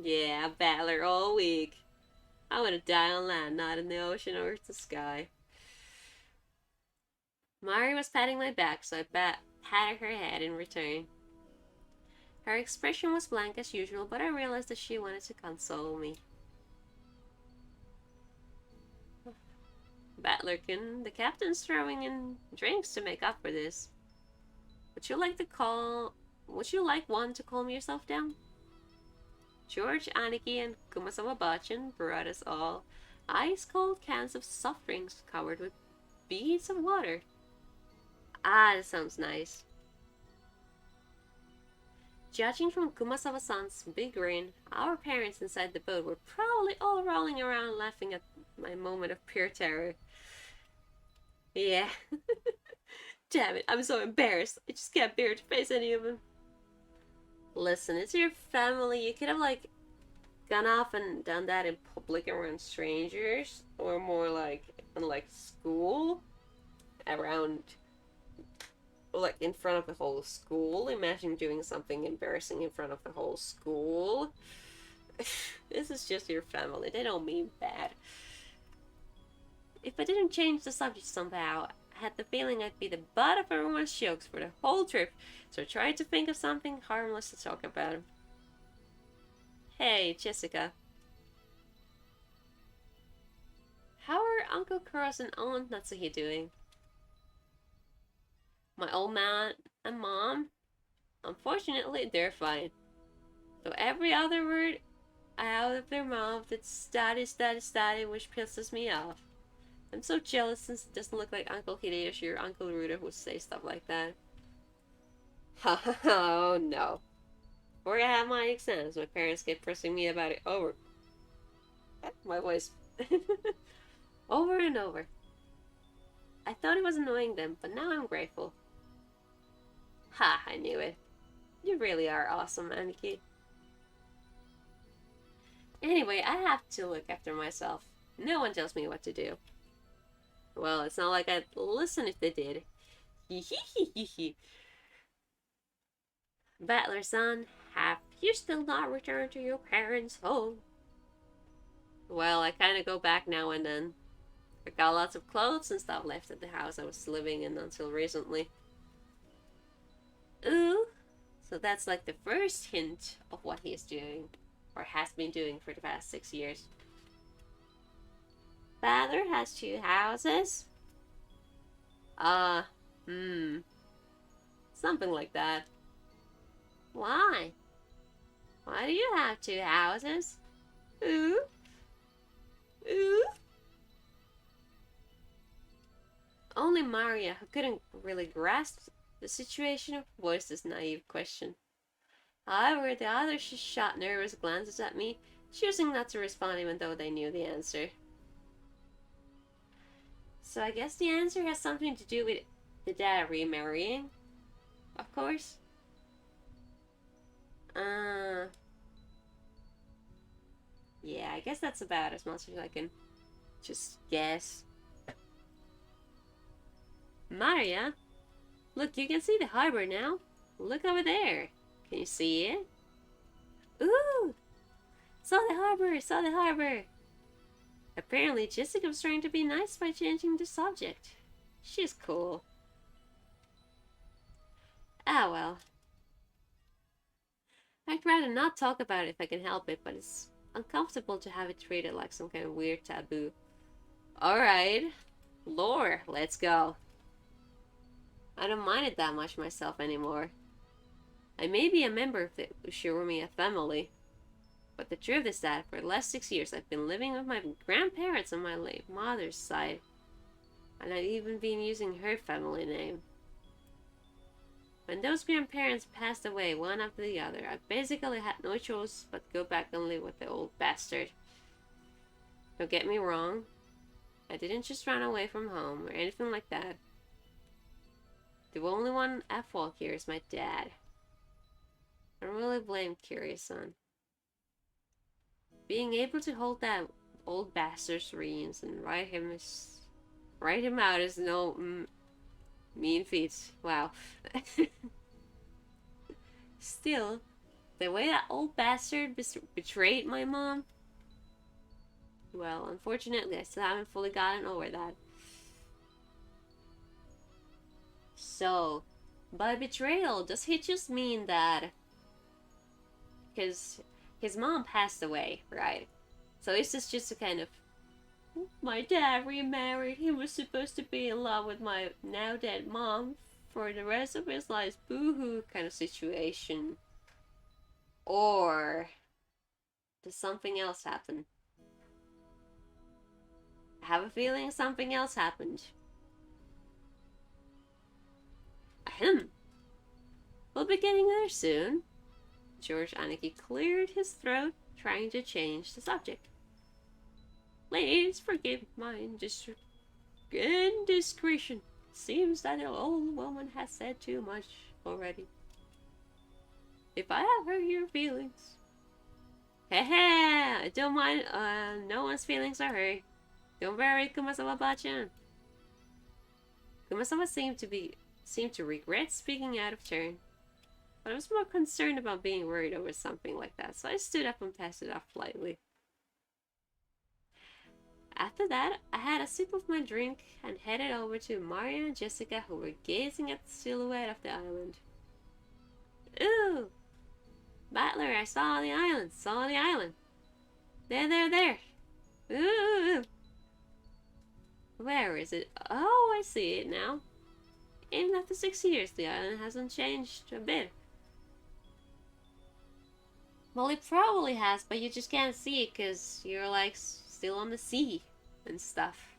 Yeah, battler all week. I want to die on land, not in the ocean or the sky. Mari was patting my back, so I patted her head in return. Her expression was blank as usual, but I realized that she wanted to console me. Battlerkin, the captain's throwing in drinks to make up for this. Would you like one to calm yourself down? George, Aniki, and Kumasawa-bachan brought us all ice-cold cans of soft drinks covered with beads of water. Ah, that sounds nice. Judging from Kumasawa-san's big grin, our parents inside the boat were probably all rolling around laughing at my moment of pure terror. Yeah. Damn it, I'm so embarrassed. I just can't bear to face any of them. Listen, it's your family. You could have, like, gone off and done that in public around strangers, or more like in, like, school, around, like, in front of the whole school. Imagine doing something embarrassing in front of the whole school. This is just your family. They don't mean bad. If I didn't change the subject somehow, I had the feeling I'd be the butt of everyone's jokes for the whole trip, so I tried to think of something harmless to talk about. Hey, Jessica. How are Uncle Kuros and Aunt Natsuhi doing? My old man and mom? Unfortunately, they're fine. Though every other word out of their mouth, it's study, which pisses me off. I'm so jealous since it doesn't look like Uncle Hideyoshi or Uncle Ruda would say stuff like that. Oh no. Before I have my exams, my parents kept pressing me about it over. My voice. Over and over. I thought it was annoying them, but now I'm grateful. Ha, I knew it. You really are awesome, Aniki. Anyway, I have to look after myself. No one tells me what to do. Well, it's not like I'd listen if they did. Battler-san, have you still not returned to your parents' home? Well, I kind of go back now and then. I got lots of clothes and stuff left at the house I was living in until recently. Ooh, so that's like the first hint of what he's doing, or has been doing for the past 6 years. Father has 2 houses? Something like that. Why? Why do you have 2 houses? Ooh? Ooh? Only Maria, who couldn't really grasp the situation, voiced this naive question. However, the others just shot nervous glances at me choosing not to respond even though they knew the answer. So I guess the answer has something to do with the dad remarrying, of course. Yeah, I guess that's about as much as I can just guess. Maria, look, you can see the harbor now. Look over there. Can you see it? Ooh! Saw the harbor! Saw the harbor! Apparently, Jessica was trying to be nice by changing the subject. She's cool. Ah, well. I'd rather not talk about it if I can help it, but it's uncomfortable to have it treated like some kind of weird taboo. Alright. Lore, let's go. I don't mind it that much myself anymore. I may be a member of the Ushiromiya family, but the truth is that for the last 6 years I've been living with my grandparents on my late mother's side, and I've even been using her family name. When those grandparents passed away one after the other, I basically had no choice but to go back and live with the old bastard. Don't get me wrong, I didn't just run away from home or anything like that. The only one at fault here is my dad. I don't really blame Kiryu-san. Being able to hold that old bastard's reins and write him out is no mean feat. Wow. Still, the way that old bastard betrayed my mom, well, unfortunately, I still haven't fully gotten over that. So, by betrayal, does he just mean that because his mom passed away, right? So is this just a kind of, my dad remarried, he was supposed to be in love with my now dead mom for the rest of his life, boo-hoo kind of situation? Or does something else happen? I have a feeling something else happened. Ahem. We'll be getting there soon. George Aniki cleared his throat, trying to change the subject. Please forgive my indiscretion. Seems that the old woman has said too much already. If I have hurt your feelings. Hehe, I don't mind, no one's feelings are hurt. Don't worry, Kumasawa-bachan. Kumasawa seemed to regret speaking out of turn. But I was more concerned about being worried over something like that, so I stood up and passed it off politely. After that, I had a sip of my drink and headed over to Maria and Jessica, who were gazing at the silhouette of the island. Ooh! Butler, I saw the island, There. Ooh! Where is it? Oh, I see it now. Even after 6 years, the island hasn't changed a bit. Well, it probably has, but you just can't see it because you're like still on the sea and stuff.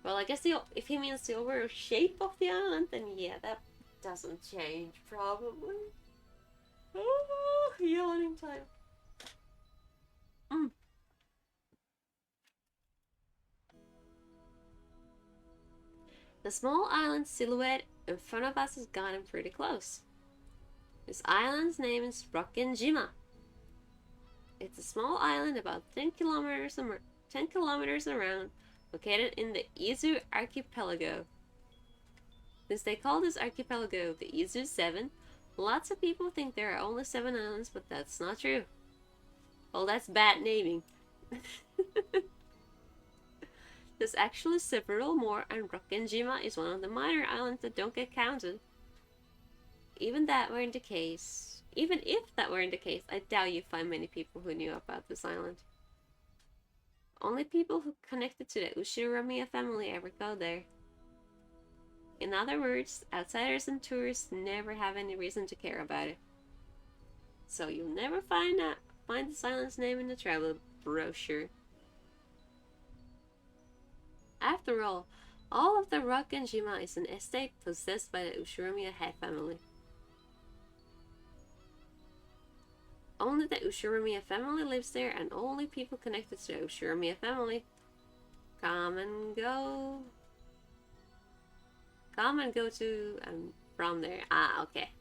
Well, I guess if he means the overall shape of the island, then yeah, that doesn't change probably. Oh, yawning time. The small island silhouette in front of us has gotten pretty close. This island's name is Jima. It's a small island about 10 kilometers around, located in the Izu archipelago. Since they call this archipelago the Izu 7, lots of people think there are only 7 islands, but that's not true. Well, that's bad naming. There's actually several more, and Jima is one of the minor islands that don't get counted. Even if that weren't the case, I doubt you'd find many people who knew about this island. Only people who connected to the Ushiromiya family ever go there. In other words, outsiders and tourists never have any reason to care about it. So you'll never find this island's name in the travel brochure. After all of the Jima is an estate possessed by the Ushiromiya head family. Only the Ushiromiya family lives there, and only people connected to the Ushiromiya family come and go. Come and go to and from there. Ah, okay.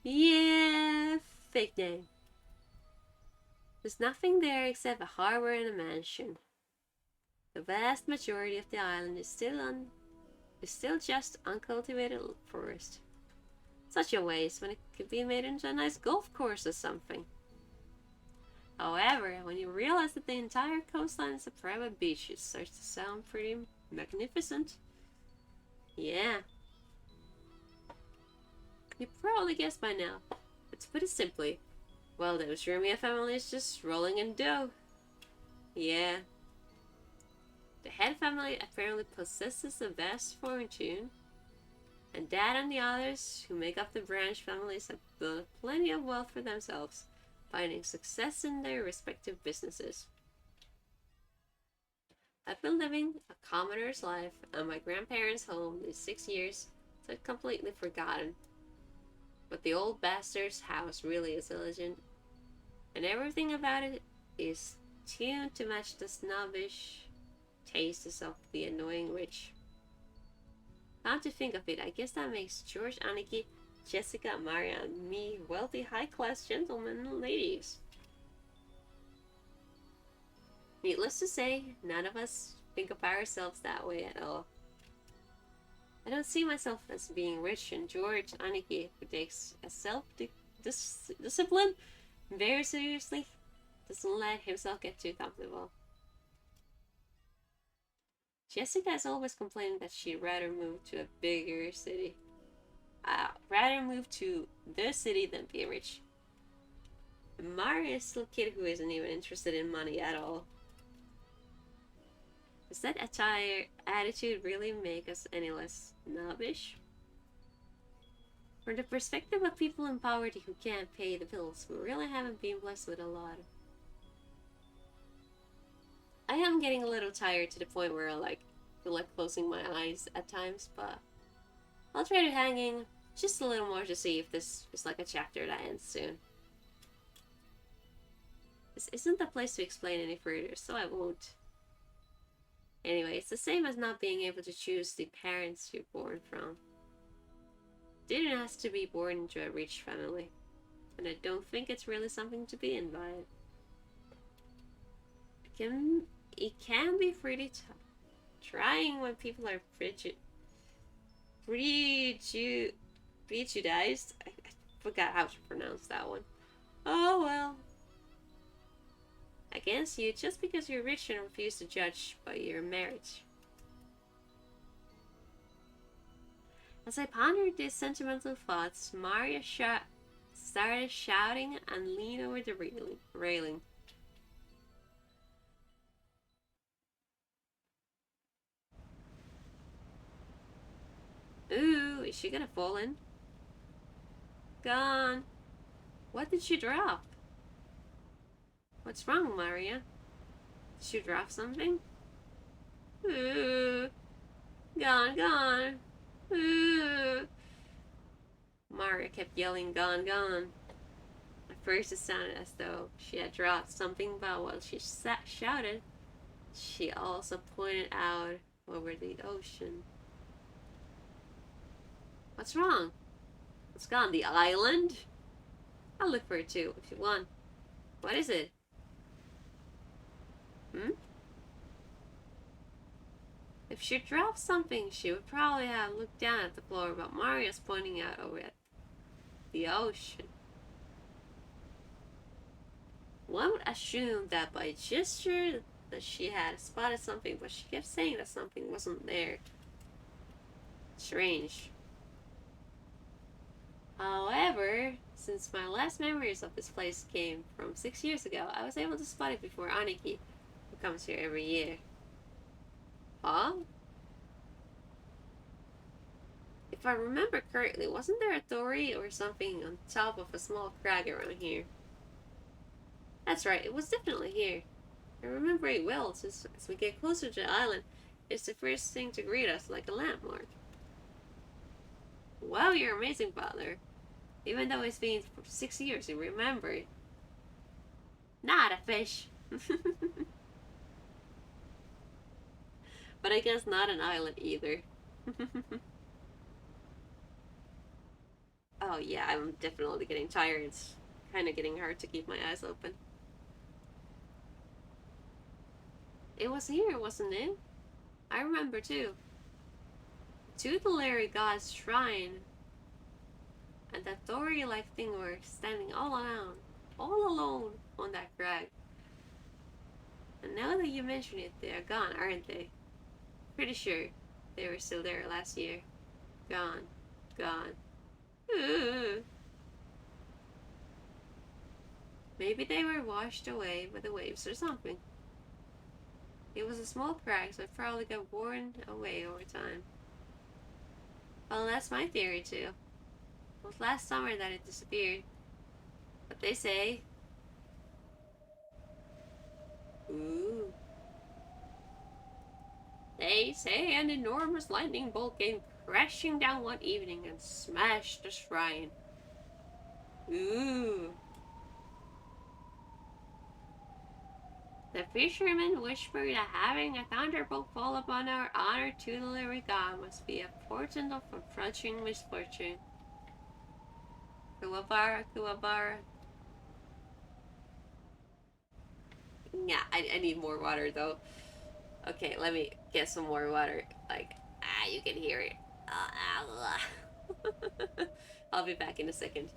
Yeah, fake name. There's nothing there except a harbor and a mansion. The vast majority of the island is still just uncultivated forest. Such a waste when it could be made into a nice golf course or something. However, when you realize that the entire coastline is a private beach, it starts to sound pretty magnificent. Yeah. You probably guessed by now, but to put it simply, well, the Ushiromiya family is just rolling in dough. Yeah. The head family apparently possesses a vast fortune, and Dad and the others who make up the branch families have built plenty of wealth for themselves, finding success in their respective businesses. I've been living a commoner's life at my grandparents' home these 6 years, so I'd completely forgotten. But the old bastard's house really is a legend, and everything about it is tuned to match the snobbish tastes of the annoying rich. Come to think of it, I guess that makes George, Aniki, Jessica, Maria, and me wealthy high-class gentlemen and ladies. Needless to say, none of us think of ourselves that way at all. I don't see myself as being rich, and George, Aniki, who takes a self-discipline very seriously, doesn't let himself get too comfortable. Jessica is always complaining that she'd rather move to a bigger city. Rather move to the city than be rich. Maria is still a kid who isn't even interested in money at all. Does that attitude really make us any less snobbish? From the perspective of people in poverty who can't pay the bills, we really haven't been blessed with a lot. I am getting a little tired to the point where I feel like closing my eyes at times, but I'll try to hang in just a little more to see if this is like a chapter that ends soon. This isn't the place to explain any further, so I won't. Anyway, it's the same as not being able to choose the parents you're born from. Didn't ask to be born into a rich family, and I don't think it's really something to be invited. It can be pretty trying when people are prejudiced. I forgot how to pronounce that one. Oh well. Against you just because you're rich and refuse to judge by your marriage. As I pondered these sentimental thoughts, Maria started shouting and leaned over the railing. Ooh, is she gonna fall in? Gone. What did she drop? What's wrong, Maria? Did you drop something? Ooh. Gone, gone. Ooh. Maria kept yelling, gone, gone. At first it sounded as though she had dropped something, but while she shouted, she also pointed out over the ocean. What's wrong? It's gone. The island? I'll look for it too, if you want. What is it? If she dropped something, she would probably have looked down at the floor, but Maria's pointing out over at the ocean. One would assume that by gesture that she had spotted something, but she kept saying that something wasn't there. Strange. However, since my last memories of this place came from 6 years ago, I was able to spot it before Aniki, who comes here every year. Huh? If I remember correctly, wasn't there a torii or something on top of a small crag around here? That's right, it was definitely here. I remember it well, since as we get closer to the island, it's the first thing to greet us like a landmark. Wow, you're amazing, butler. Even though it's been for 6 years, you remember. Not a fish. But I guess not an island either. Oh yeah, I'm definitely getting tired. It's kind of getting hard to keep my eyes open. It was here, wasn't it? I remember too. Tutelary God's shrine. And that dory-like thing were standing all alone on that crag. And now that you mention it, they are gone, aren't they? Pretty sure they were still there last year. Gone. Gone. Ooh. Maybe they were washed away by the waves or something. It was a small crack, so it probably got worn away over time. Well, that's my theory too. It was last summer that it disappeared. But they say... Ooh. They say an enormous lightning bolt came crashing down one evening and smashed the shrine. Ooh. The fishermen whispered that having a thunderbolt fall upon our honored tutelary god must be a portent of approaching misfortune. Kuwabara, Kuwabara. Yeah, I need more water though. Okay, let me get some more water. Like, you can hear it. I'll be back in a second.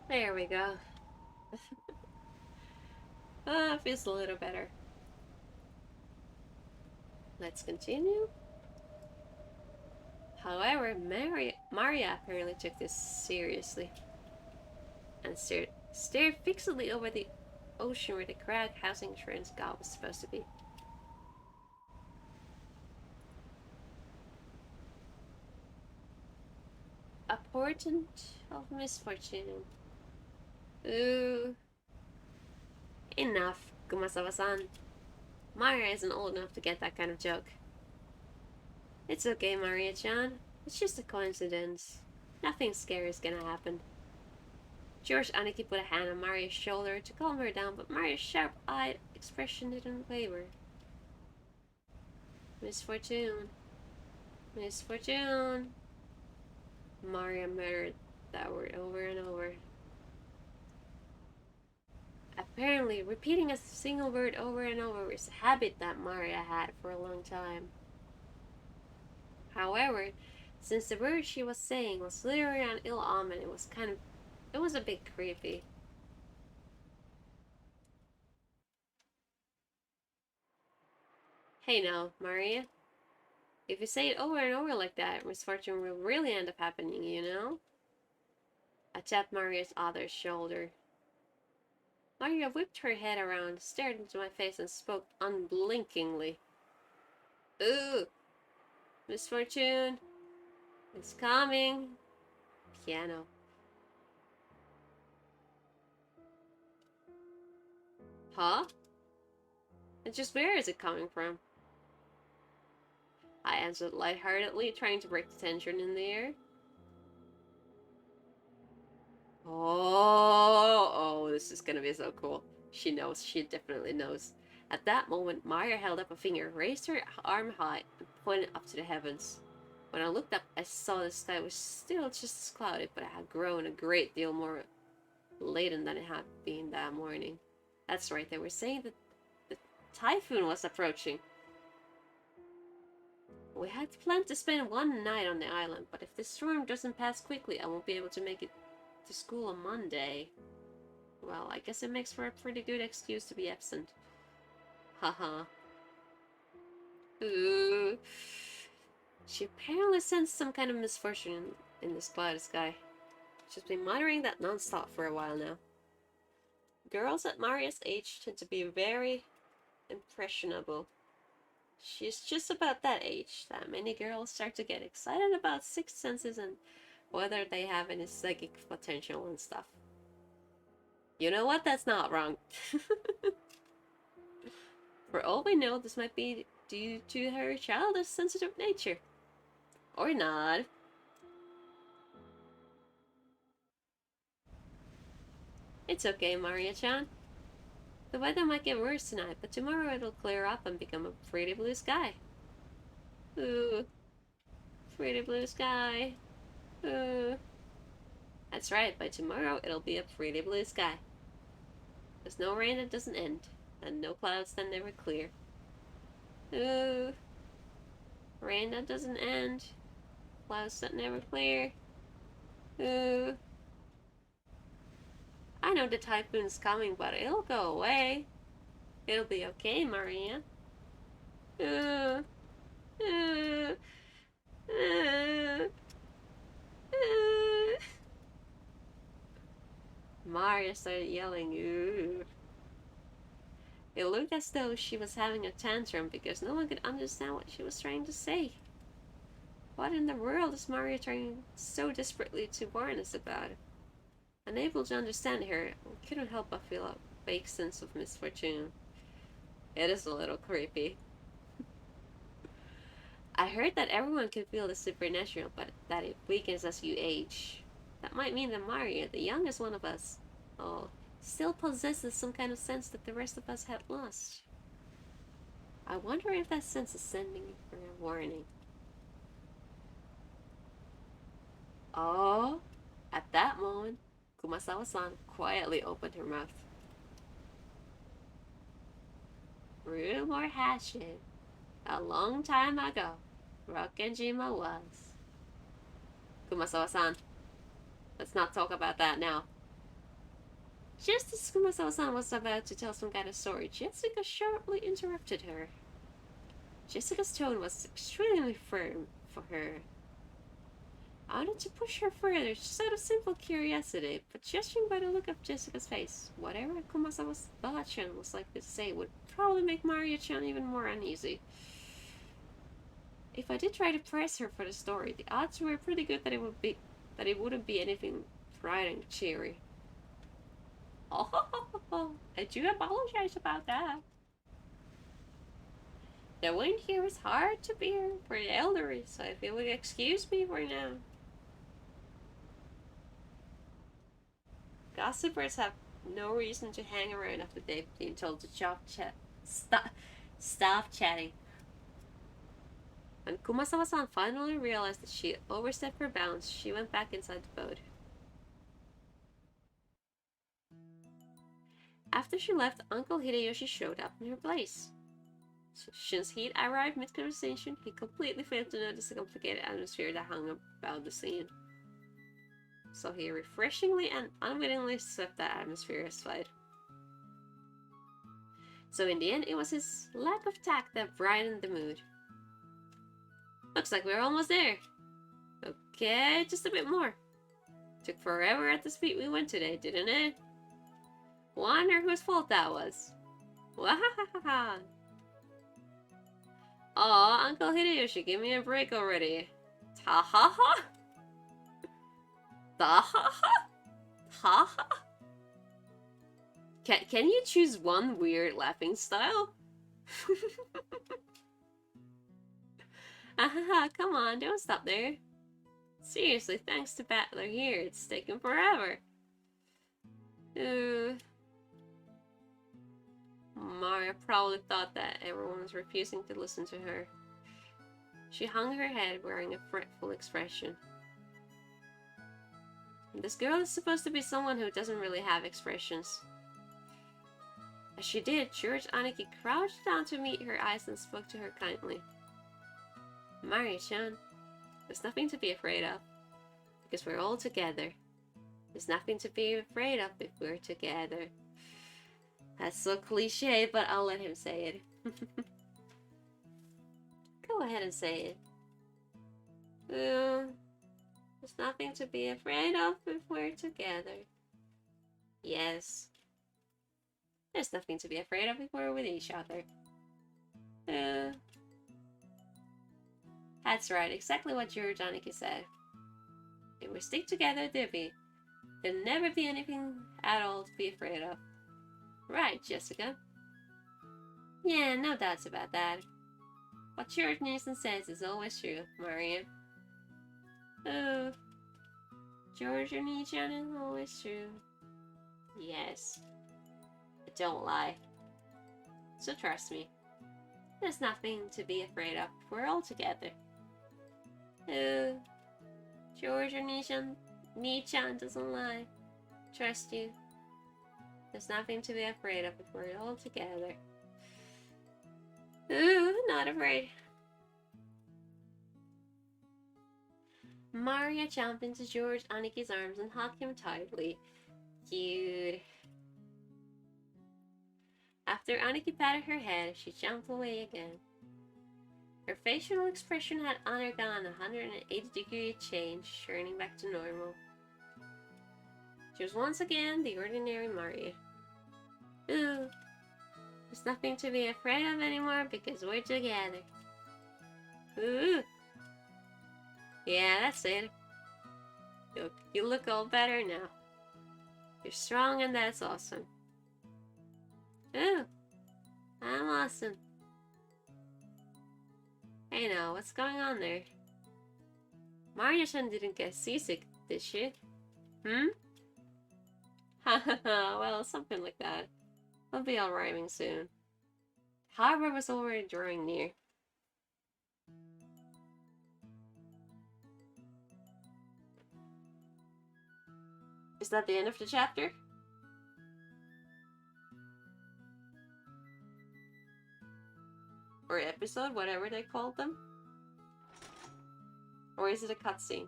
There we go. Feels a little better. Let's continue. However, Maria apparently took this seriously and stared fixedly over the ocean where the crag housing insurance god was supposed to be. A portent of misfortune. Ooh. Enough, Kumasawa-san. Maria isn't old enough to get that kind of joke. It's okay, Maria-chan. It's just a coincidence. Nothing scary is gonna happen. George Aniki put a hand on Maria's shoulder to calm her down, but Maria's sharp-eyed expression didn't waver. Misfortune. Misfortune. Maria muttered that word over and over. Apparently, repeating a single word over and over is a habit that Maria had for a long time. However, since the word she was saying was literally an ill omen, it was a bit creepy. Hey now, Maria. If you say it over and over like that, misfortune will really end up happening, you know? I tapped Maria's other shoulder. Maria whipped her head around, stared into my face, and spoke unblinkingly. Ooh! Misfortune! It's coming! Piano. Huh? And just where is it coming from? I answered lightheartedly, trying to break the tension in the air. Oh, this is gonna be so cool. She knows, she definitely knows. At that moment, Maria held up a finger, raised her arm high, and pointed up to the heavens. When I looked up, I saw the sky was still just as cloudy, but it had grown a great deal more laden than it had been that morning. That's right, they were saying that the typhoon was approaching. We had planned to spend one night on the island, but if this storm doesn't pass quickly, I won't be able to make it to school on Monday. Well, I guess it makes for a pretty good excuse to be absent. Haha. Ooh. She apparently sensed some kind of misfortune in this cloudy sky. She's been muttering that non-stop for a while now. Girls at Maria's age tend to be very impressionable. She's just about that age that many girls start to get excited about sixth senses and whether they have any psychic potential and stuff. You know what? That's not wrong. For all we know, this might be due to her childish sensitive nature. Or not. It's okay, Maria-chan. The weather might get worse tonight, but tomorrow it'll clear up and become a pretty blue sky. Ooh. Pretty blue sky. Ooh. That's right, by tomorrow it'll be a pretty blue sky. There's no rain that doesn't end, and no clouds that never clear. Ooh. Rain that doesn't end. Clouds that never clear. Ooh. I know the typhoon's coming, but it'll go away. It'll be okay, Maria. Ooh. Ooh. Ooh. Ooh. Maria started yelling, ooh. It looked as though she was having a tantrum because no one could understand what she was trying to say. What in the world is Maria trying so desperately to warn us about? Unable to understand her, I couldn't help but feel a vague sense of misfortune. It is a little creepy. I heard that everyone can feel the supernatural, but that it weakens as you age. That might mean that Maria, the youngest one of us, still possesses some kind of sense that the rest of us had lost. I wonder if that sense is sending her a warning. Oh, at that moment, Kumasawa-san quietly opened her mouth. Rumor has it, a long time ago, Rokkenjima was. Kumasawa-san, let's not talk about that now. Just as Kumasawa-san was about to tell some kind of story, Jessica sharply interrupted her. Jessica's tone was extremely firm for her. I wanted to push her further, just out of simple curiosity, but judging by the look of Jessica's face, whatever Kumasawa-chan was likely to say would probably make Maria-chan even more uneasy. If I did try to press her for the story, the odds were pretty good that it wouldn't be anything bright and cheery. Oh, I do apologize about that. The wind here is hard to bear for the elderly, so if you would excuse me for now. Gossipers have no reason to hang around after they've been told to stop chatting. When Kumasawa-san finally realized that she had overstepped her bounds, she went back inside the boat. After she left, Uncle Hideyoshi showed up in her place. Since he'd arrived mid-conversation, he completely failed to notice the complicated atmosphere that hung about the scene. So he refreshingly and unwittingly swept that atmosphere aside. So in the end, it was his lack of tact that brightened the mood. Looks like we're almost there. Okay, just a bit more. Took forever at the speed we went today, didn't it? Wonder whose fault that was. Wahahaha. Aw, Uncle Hideyoshi, give me a break already. Ta ha ha. Ta ha ha. Ha ha. Can you choose one weird laughing style? Ahaha, come on, don't stop there. Seriously, thanks to Battler here, it's taken forever. Maria probably thought that everyone was refusing to listen to her. She hung her head, wearing a fretful expression. This girl is supposed to be someone who doesn't really have expressions. As she did, George Aniki crouched down to meet her eyes and spoke to her kindly. Maria-chan, there's nothing to be afraid of. Because we're all together. There's nothing to be afraid of if we're together. That's so cliche, but I'll let him say it. Go ahead and say it. There's nothing to be afraid of if we're together. Yes. There's nothing to be afraid of if we're with each other. That's right, exactly what Jiinh said. If we stick together, there'll never be anything at all to be afraid of. Right, Jessica? Yeah, no doubts about that. What Jiinh says is always true, Maria. Jiinh is always true. Yes. But don't lie. So trust me. There's nothing to be afraid of. We're all together. Jiinh doesn't lie. Trust you. There's nothing to be afraid of if we're all together. Not afraid. Maria jumped into Anniky's arms and hugged him tightly. Cute. After Anniky patted her head, she jumped away again. Her facial expression had undergone a 180-degree change, turning back to normal. She was once again the ordinary Maria. There's nothing to be afraid of anymore because we're together. Yeah, that's it. You look all better now. You're strong and that's awesome. I'm awesome. Hey now, what's going on there? Maria-chan didn't get seasick, did she? Well, something like that. We'll be all rhyming soon. The harbor was already drawing near. Is that the end of the chapter? Or episode, whatever they called them? Or is it a cutscene?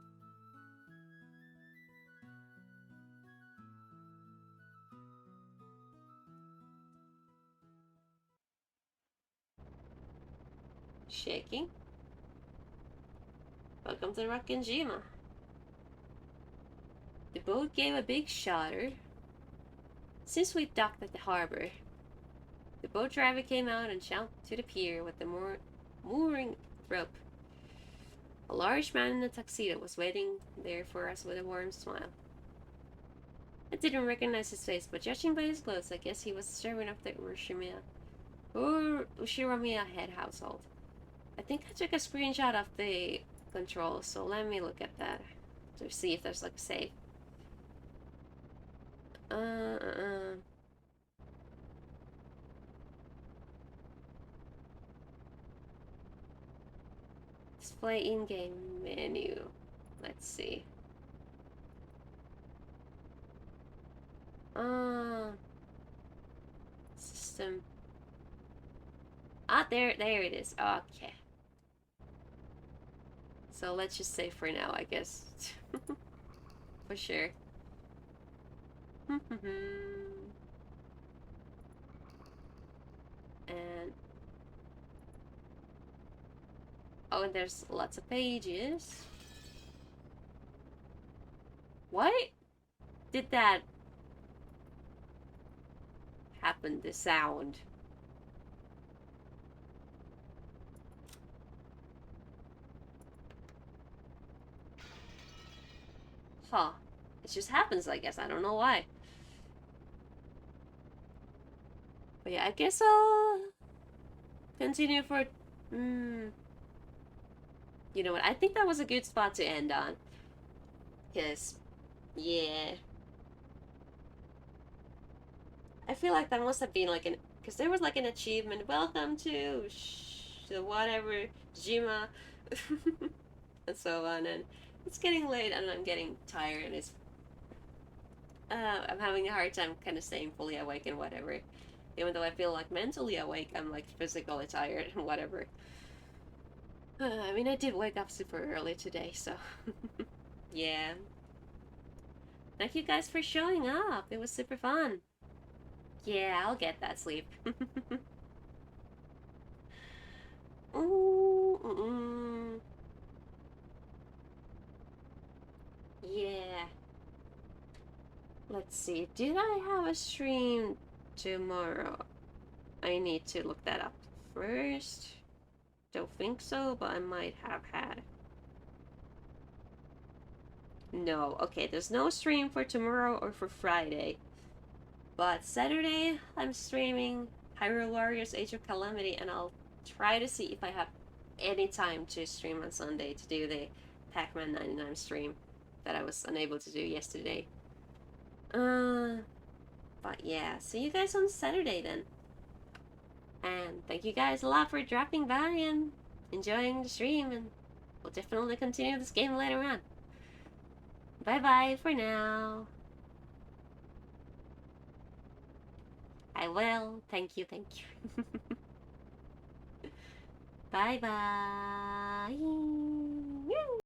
Shaking. Welcome to Rockin' The boat gave a big shudder. Since we docked at the harbor, the boat driver came out and shouted to the pier with the mooring rope. A large man in a tuxedo was waiting there for us with a warm smile. I didn't recognize his face, but judging by his clothes, I guess he was the servant of the Ushiramiya head household. I think I took a screenshot of the controls, so let me look at that to see if there's like a save. Display in-game menu. Let's see. System. Ah, there it is. Okay. So let's just save for now, I guess. For sure. And oh, and there's lots of pages. What did that happen? The sound. Huh. It just happens, I guess. I don't know why. But yeah, I guess I'll continue for... You know what? I think that was a good spot to end on. Because, yeah. I feel like that must have been like an... Because there was like an achievement. Welcome to... whatever. Jima. And so on. And it's getting late and I'm getting tired. And it's... I'm having a hard time kind of staying fully awake and whatever. Even though I feel like mentally awake, I'm like physically tired and whatever. I mean, I did wake up super early today, so yeah. Thank you guys for showing up. It was super fun. Yeah, I'll get that sleep. Ooh, yeah. Let's see. Did I have a stream tomorrow? I need to look that up first. Don't think so, but I might have had. No. Okay, there's no stream for tomorrow or for Friday. But Saturday, I'm streaming Hyrule Warriors Age of Calamity, and I'll try to see if I have any time to stream on Sunday to do the Pac-Man 99 stream that I was unable to do yesterday. But yeah, see you guys on Saturday then. And thank you guys a lot for dropping by and enjoying the stream, and we'll definitely continue this game later on. Bye-bye for now. I will. Thank you, thank you. Bye-bye.